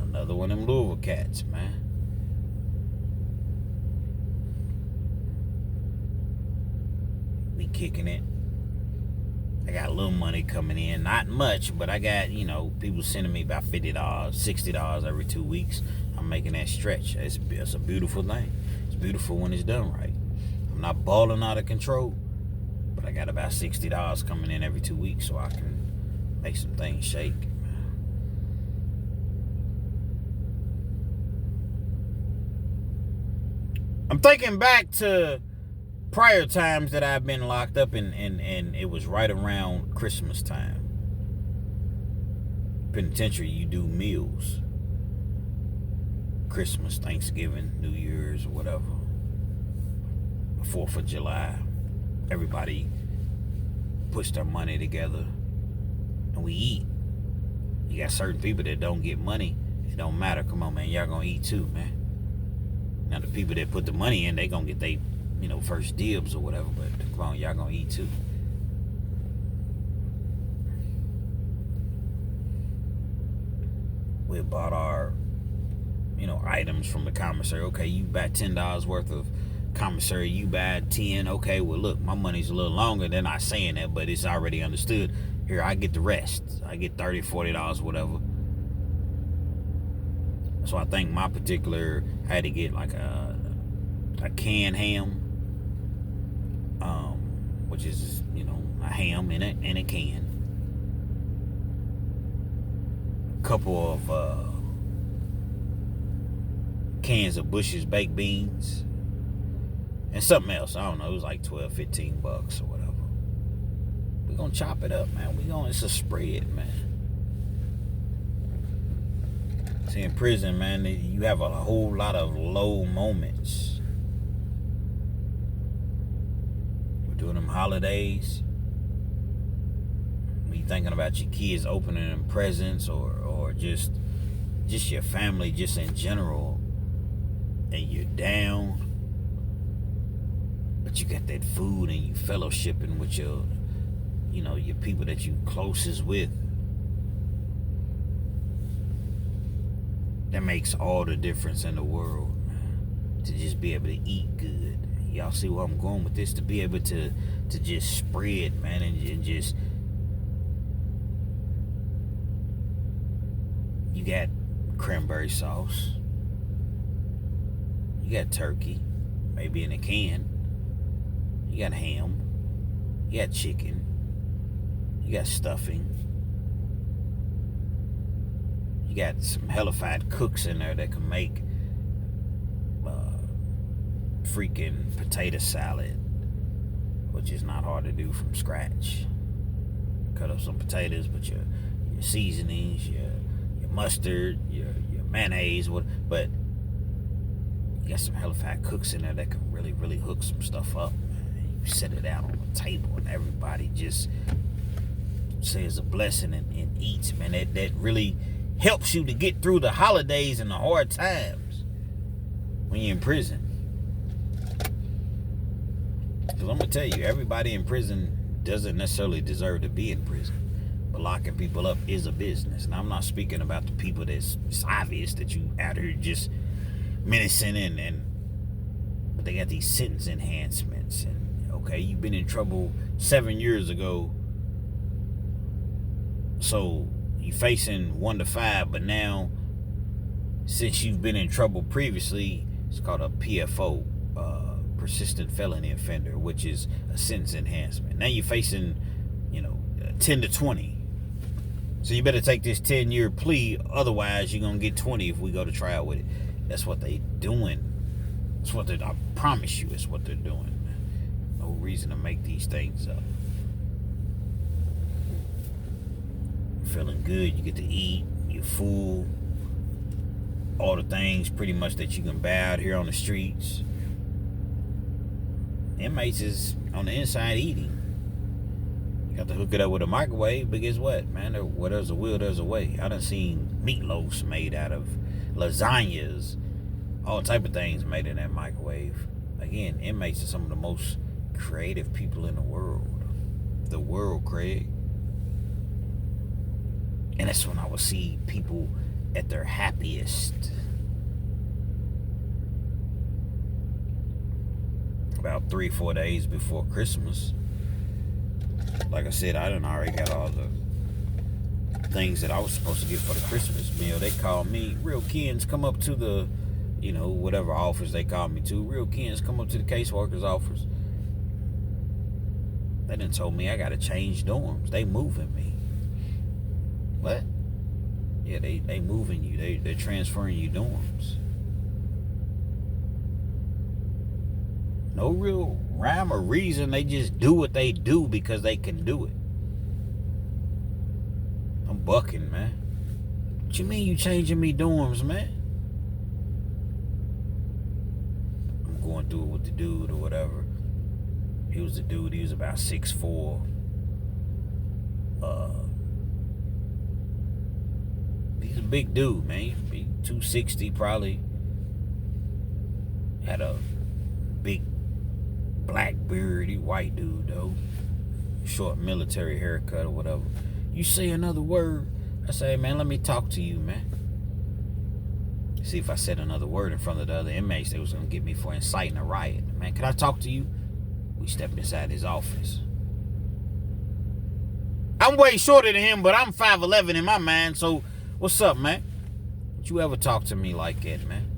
Another one of them Louisville cats, man. We kicking it. I got a little money coming in. Not much, but I got, people sending me about $50, $60 every 2 weeks. I'm making that stretch. It's a beautiful thing. It's beautiful when it's done right. I'm not balling out of control, but I got about $60 coming in every 2 weeks so I can make some things shake. I'm thinking back to prior times that I've been locked up, and it was right around Christmas time. Penitentiary, you do meals. Christmas, Thanksgiving, New Year's, or whatever. 4th of July. Everybody puts their money together and we eat. You got certain people that don't get money. It don't matter. Come on, man. Y'all gonna eat too, man. Now, the people that put the money in, they gonna get they, first dibs or whatever. But come on, y'all gonna eat too. We bought our, items from the commissary. Okay, you buy $10 worth of commissary. You buy 10. Okay, well, look, my money's a little longer. They're not saying that, but it's already understood. Here, I get the rest. I get $30, $40, whatever. So I think my particular, I had to get like a canned ham, which is, a ham in a can. A couple of cans of Bush's baked beans. And something else. I don't know. It was like $12, $15 or whatever. We're going to chop it up, man. It's a spread, man. See, in prison, man, you have a whole lot of low moments. We're doing them holidays. When you thinking about your kids opening them presents or just your family just in general, and you're down, but you got that food and you fellowshipping with your people that you closest with. That makes all the difference in the world, man. To just be able to eat good. Y'all see where I'm going with this? To be able to just spread, man, and just, you got cranberry sauce. You got turkey, maybe in a can. You got ham. You got chicken. You got stuffing. You got some hellified cooks in there that can make freaking potato salad, which is not hard to do from scratch. Cut up some potatoes, but your seasonings, your mustard, your mayonnaise, but you got some hellified cooks in there that can really, really hook some stuff up. You set it out on the table and everybody just says a blessing and eats, man. That really helps you to get through the holidays and the hard times when you're in prison. Because I'm going to tell you, everybody in prison doesn't necessarily deserve to be in prison. But locking people up is a business. Now, I'm not speaking about the people it's obvious that you out here just menacing but they got these sentence enhancements. And, okay, you've been in trouble 7 years ago. So you're facing 1 to 5, but now, since you've been in trouble previously, it's called a PFO, persistent felony offender, which is a sentence enhancement. Now you're facing, 10 to 20. So you better take this 10-year plea, otherwise you're gonna get 20 if we go to trial with it. That's what they doing. That's what I promise you, it's what they're doing, man. No reason to make these things up. Feeling good, you get to eat, you're full, all the things pretty much that you can buy out here on the streets. Inmates is on the inside eating. You got to hook it up with a microwave, but guess what, man? Where there's a will, there's a way. I done seen meatloafs made out of lasagnas, all type of things made in that microwave. Again, inmates are some of the most creative people in the world. The world, Craig. And that's when I would see people at their happiest. About 3-4 days before Christmas. Like I said, I done already got all the things that I was supposed to get for the Christmas meal. They called me, Real Kens, come up to the, whatever office they called me to. Real Kens, come up to the caseworker's office. They done told me I gotta change dorms. They moving me. What? Yeah, they moving you. They're transferring you dorms. No real rhyme or reason. They just do what they do because they can do it. I'm bucking, man. What you mean you changing me dorms, man? I'm going through it with the dude or whatever. He was the dude. He was about 6'4". He's a big dude, man. He's 260 probably. Had a big black beard. He white dude though. Short military haircut or whatever. You say another word, I say, man, let me talk to you, man. See, if I said another word in front of the other inmates, they was gonna get me for inciting a riot. Man, can I talk to you? We stepped inside his office. I'm way shorter than him, but I'm 5'11" in my mind, so what's up, man? Don't you ever talk to me like that, man?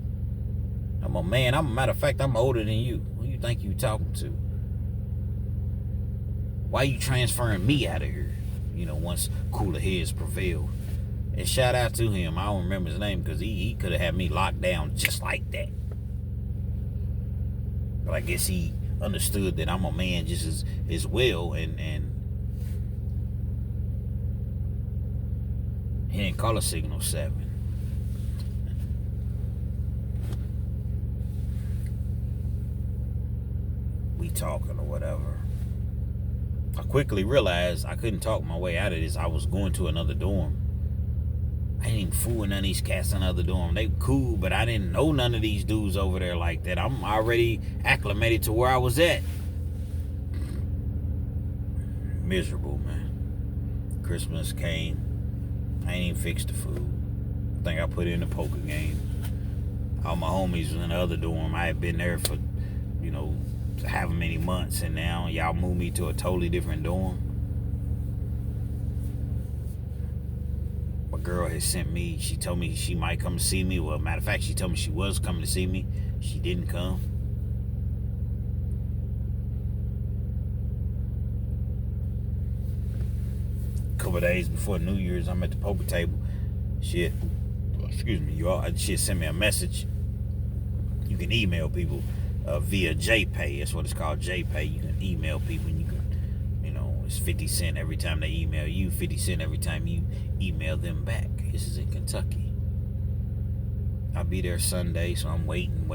I'm a man. Matter of fact, I'm older than you. Who you think you talking to? Why you transferring me out of here? Once cooler heads prevailed. And shout out to him. I don't remember his name because he could have had me locked down just like that. But I guess he understood that I'm a man just as well, and he didn't call a Signal 7. We talking or whatever. I quickly realized I couldn't talk my way out of this. I was going to another dorm. I ain't even fooling none of these cats in another dorm. They cool, but I didn't know none of these dudes over there like that. I'm already acclimated to where I was at. Miserable, man. Christmas came. I ain't even fixed the food. I think I put in the poker game. All my homies was in the other dorm. I had been there for, however many months, and now y'all moved me to a totally different dorm. My girl has sent me, she told me she might come to see me. Well, matter of fact, she told me she was coming to see me. She didn't come. couple of days before New Year's, I'm at the poker table. Shit, excuse me, you all. Shit, send me a message. You can email people via JPay. That's what it's called, JPay. You can email people, and you can, it's 50 cents every time they email you, 50 cents every time you email them back. This is in Kentucky. I'll be there Sunday, so I'm waiting.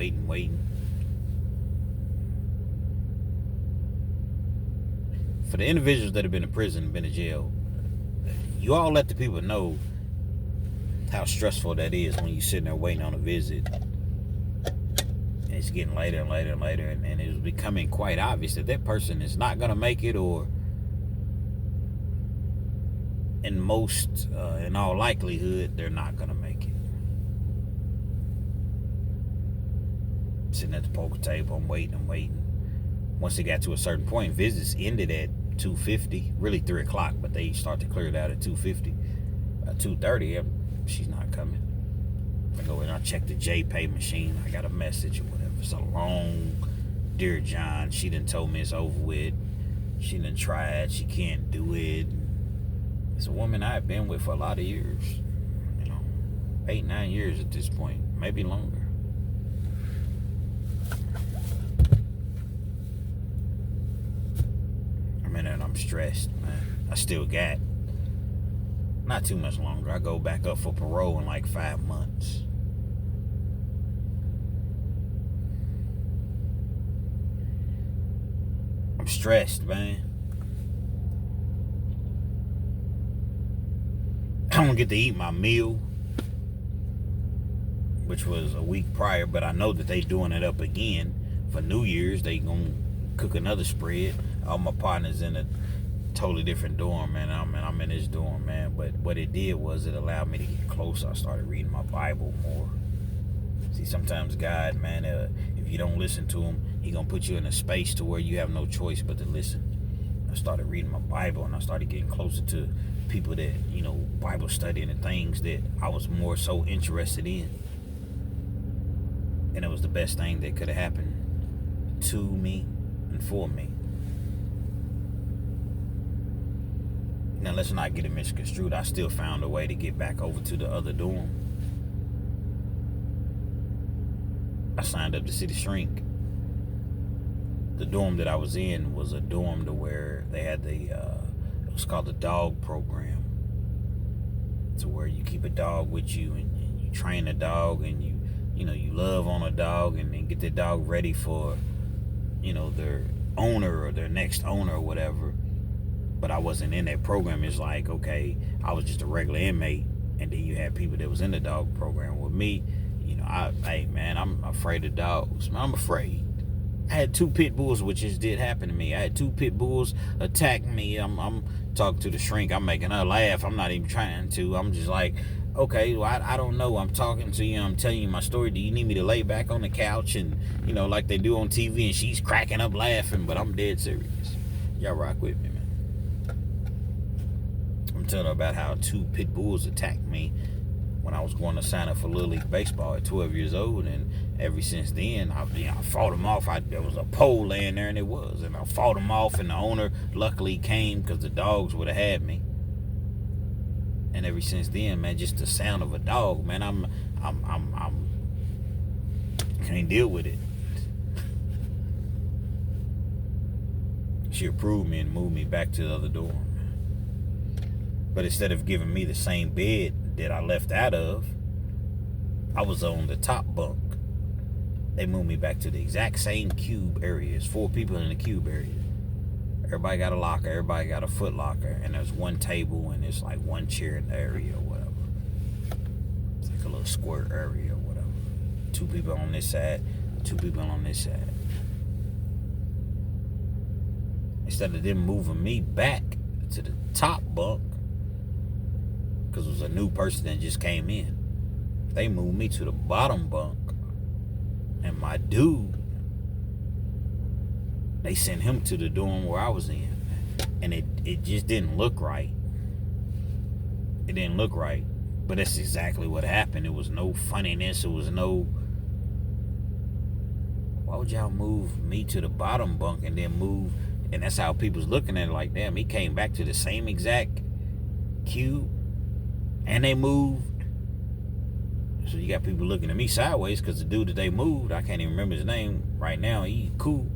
For the individuals that have been in prison, been in jail, you all let the people know how stressful that is when you're sitting there waiting on a visit. And it's getting later and later, and it's becoming quite obvious that person is not going to make it, or in all likelihood, they're not going to make it. Sitting at the poker table, I'm waiting. Once it got to a certain point, visits ended at 2:50, really 3 o'clock, but they start to clear it out at 2:50. 2:30, she's not coming. I go in, I check the JPay machine. I got a message or whatever. It's a long, dear John, she done told me it's over with. She done tried, she can't do it. It's a woman I've been with for a lot of years. 8-9 years at this point, maybe longer. And I'm stressed, man. I still got not too much longer. I go back up for parole in like 5 months. I'm stressed, man. I don't get to eat my meal, which was a week prior, but I know that they doing it up again for New Year's. They gonna cook another spread. All my partners in a totally different dorm, man. I'm in this dorm, man. But what it did was it allowed me to get closer. I started reading my Bible more. See, sometimes God, man, if you don't listen to him, he gonna put you in a space to where you have no choice but to listen. I started reading my Bible, and I started getting closer to people that, Bible studying and things that I was more so interested in. And it was the best thing that could have happened to me and for me. Now, let's not get it misconstrued. I still found a way to get back over to the other dorm. I signed up to see the shrink. The dorm that I was in was a dorm to where they had it was called the dog program. To where you keep a dog with you, and you train a dog, and you love on a dog, and then get the dog ready for, their owner or their next owner or whatever. But I wasn't in that program. It's like, okay, I was just a regular inmate, and then you had people that was in the dog program with me. I'm afraid of dogs. I'm afraid. I had 2 pit bulls, which just did happen to me. I had 2 pit bulls attack me. I'm talking to the shrink. I'm making her laugh. I'm not even trying to. I'm just like, okay, well, I don't know. I'm talking to you. I'm telling you my story. Do you need me to lay back on the couch and, like they do on TV, and she's cracking up laughing, but I'm dead serious. Y'all rock with me, man. I'm telling her about how 2 pit bulls attacked me when I was going to sign up for Little League Baseball at 12 years old, and ever since then, I fought them off. There was a pole laying there, and it was, and I fought them off, and the owner luckily came because the dogs would have had me. And ever since then, man, just the sound of a dog, man, I'm can't deal with it. She approved me and moved me back to the other dorm. But instead of giving me the same bed that I left out of, I was on the top bunk. They moved me back to the exact same cube area. There's 4 people in the cube area. Everybody got a locker, everybody got a foot locker, and there's 1 table, and there's like 1 chair in the area or whatever. It's like a little square area or whatever. 2 people on this side, 2 people on this side. Instead of them moving me back to the top bunk, because it was a new person that just came in, they moved me to the bottom bunk. And my dude, they sent him to the dorm where I was in. And it just didn't look right. It didn't look right. But that's exactly what happened. It was no funniness. It was no... Why would y'all move me to the bottom bunk and then move... And that's how people's looking at it, like, damn, he came back to the same exact cute, and they moved. So you got people looking at me sideways because the dude that they moved, I can't even remember his name right now. He cool.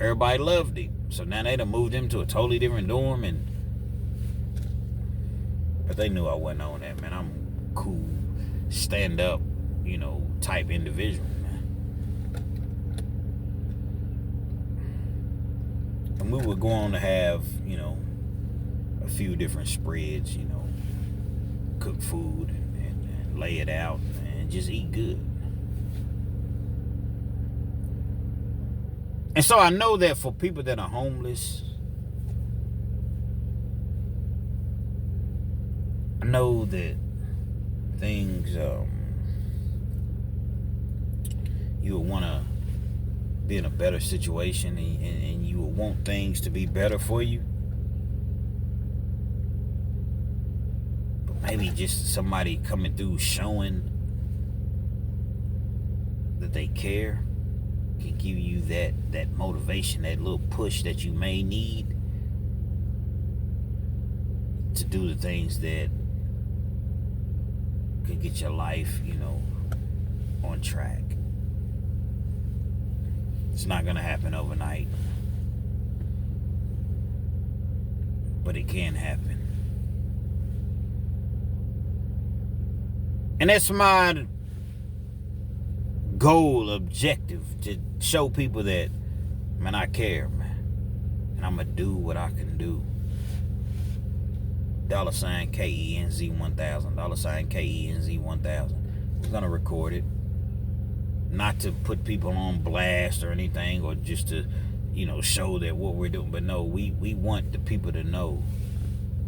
Everybody loved him. So now they done moved him to a totally different dorm, but they knew I wasn't on that, man. I'm cool, stand up, type individual, man. And we would go on to have, a few different spreads, cook food and lay it out and just eat good. And so I know that for people that are homeless, I know that things, you would want to be in a better situation, and you would want things to be better for you. But maybe just somebody coming through showing that they care can give you that motivation, that little push that you may need to do the things that could get your life, on track. It's not going to happen overnight, but it can happen. And that's my goal, objective, to show people that, man, I care, man. And I'm going to do what I can do. $KENZ1000, $KENZ1000. We're going to record it. Not to put people on blast or anything, or just to, show that what we're doing. But no, we want the people to know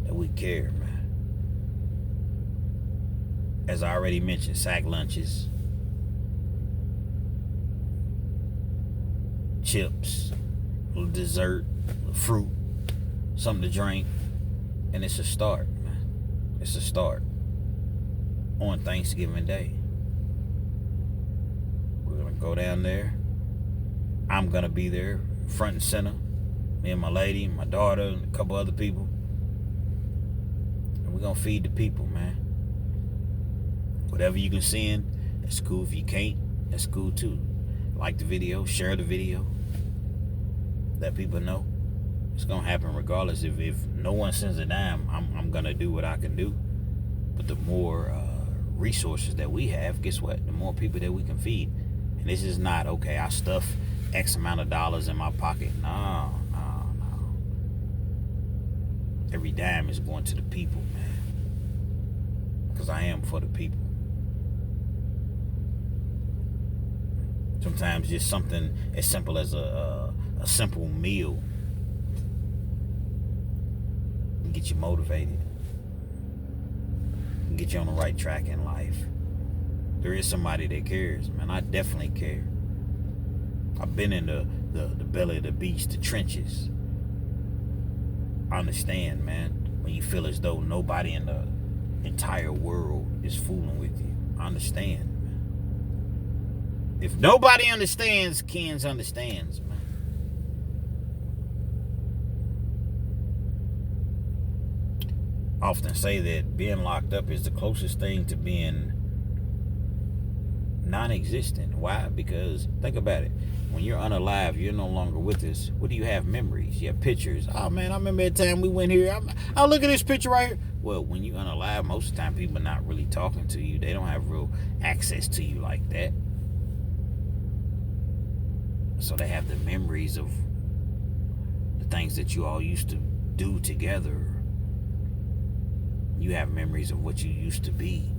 that we care, man. As I already mentioned, sack lunches, chips, a little dessert, fruit, something to drink. And it's a start, man. It's a start on Thanksgiving Day. We're going to go down there. I'm going to be there, front and center. Me and my lady, my daughter, and a couple other people. And we're going to feed the people, man. Whatever you can send, that's cool. If you can't, that's cool too. Like the video, share the video. Let people know. It's going to happen regardless. If no one sends a dime, I'm going to do what I can do. But the more resources that we have, guess what? The more people that we can feed. And this is not, okay, I stuff X amount of dollars in my pocket. No. Every dime is going to the people, man. Because I am for the people. Sometimes just something as simple as a simple meal can get you motivated, can get you on the right track in life. There is somebody that cares, man. I definitely care. I've been in the belly of the beast, the trenches. I understand, man, when you feel as though nobody in the entire world is fooling with you. I understand, man. If nobody understands, Kenz understands, man. I often say that being locked up is the closest thing to being non-existent. Why? Because think about it. When you're unalive, you're no longer with us. What do you have? Memories. You have pictures. Oh man, I remember that time we went here. I'll look at this picture right here. Well, when you're unalive, most of the time people are not really talking to you. They don't have real access to you like that. So they have the memories of the things that you all used to do together. You have memories of what you used to be.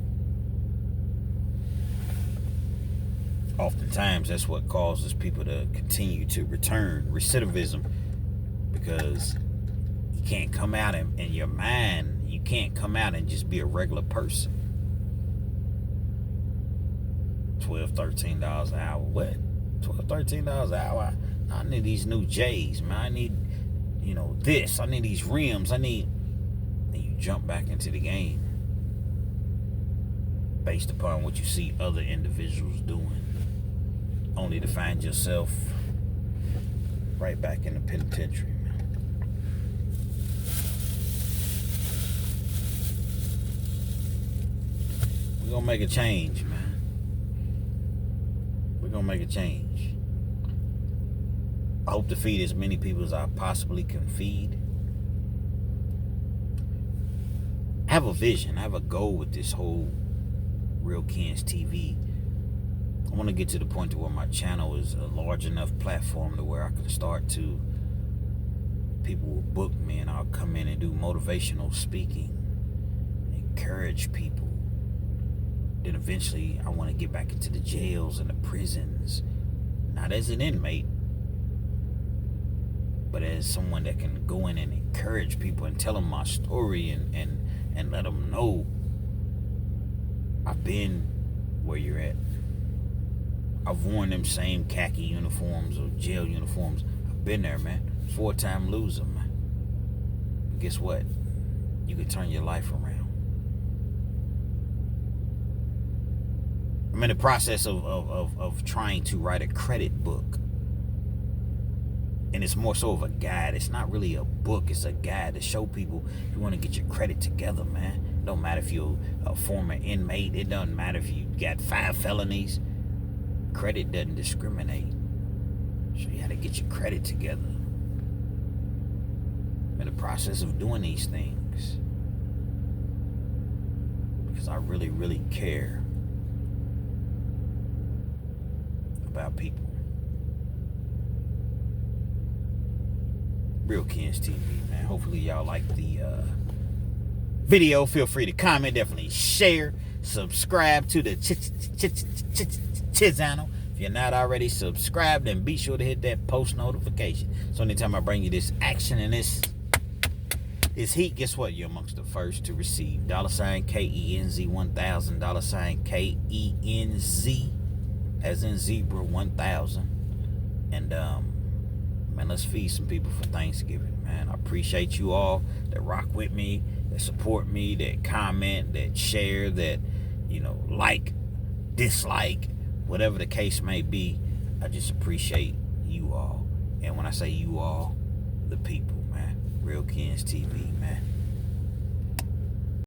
Oftentimes, that's what causes people to continue to return. Recidivism. Because you can't come out in your mind, you can't come out and just be a regular person. $12, $13 an hour. What? $12, $13 an hour? I need these new J's, man. I need, this. I need these rims. And you jump back into the game based upon what you see other individuals doing, only to find yourself right back in the penitentiary, man. We're gonna make a change, man. We're gonna make a change. I hope to feed as many people as I possibly can feed. I have a vision. I have a goal with this whole Real Kens TV. I want to get to the point to where my channel is a large enough platform to where I can start to, people will book me and I'll come in and do motivational speaking, encourage people. Then eventually I want to get back into the jails and the prisons, not as an inmate, but as someone that can go in and encourage people and tell them my story and let them know I've been where you're at. I've worn them same khaki uniforms or jail uniforms. I've been there, man. 4-time loser, man. But guess what? You can turn your life around. I'm in the process of trying to write a credit book. And it's more so of a guide. It's not really a book. It's a guide to show people if you want to get your credit together, man. It don't matter if you're a former inmate. It doesn't matter if you got 5 felonies. Credit doesn't discriminate. Show you how to get your credit together. I'm in the process of doing these things because I really, really care about people. Real Kens TV, man. Hopefully y'all like the video. Feel free to comment, definitely share, subscribe to the channel. If you're not already subscribed, then be sure to hit that post notification. So anytime I bring you this action and this heat, guess what? You're amongst the first to receive. $KENZ 1000, $KENZ as in zebra 1000. And man, let's feed some people for Thanksgiving, man. I appreciate you all that rock with me, that support me, that comment, that share, that, like, dislike, whatever the case may be. I just appreciate you all. And when I say you all, the people, man. Real Kens TV, man.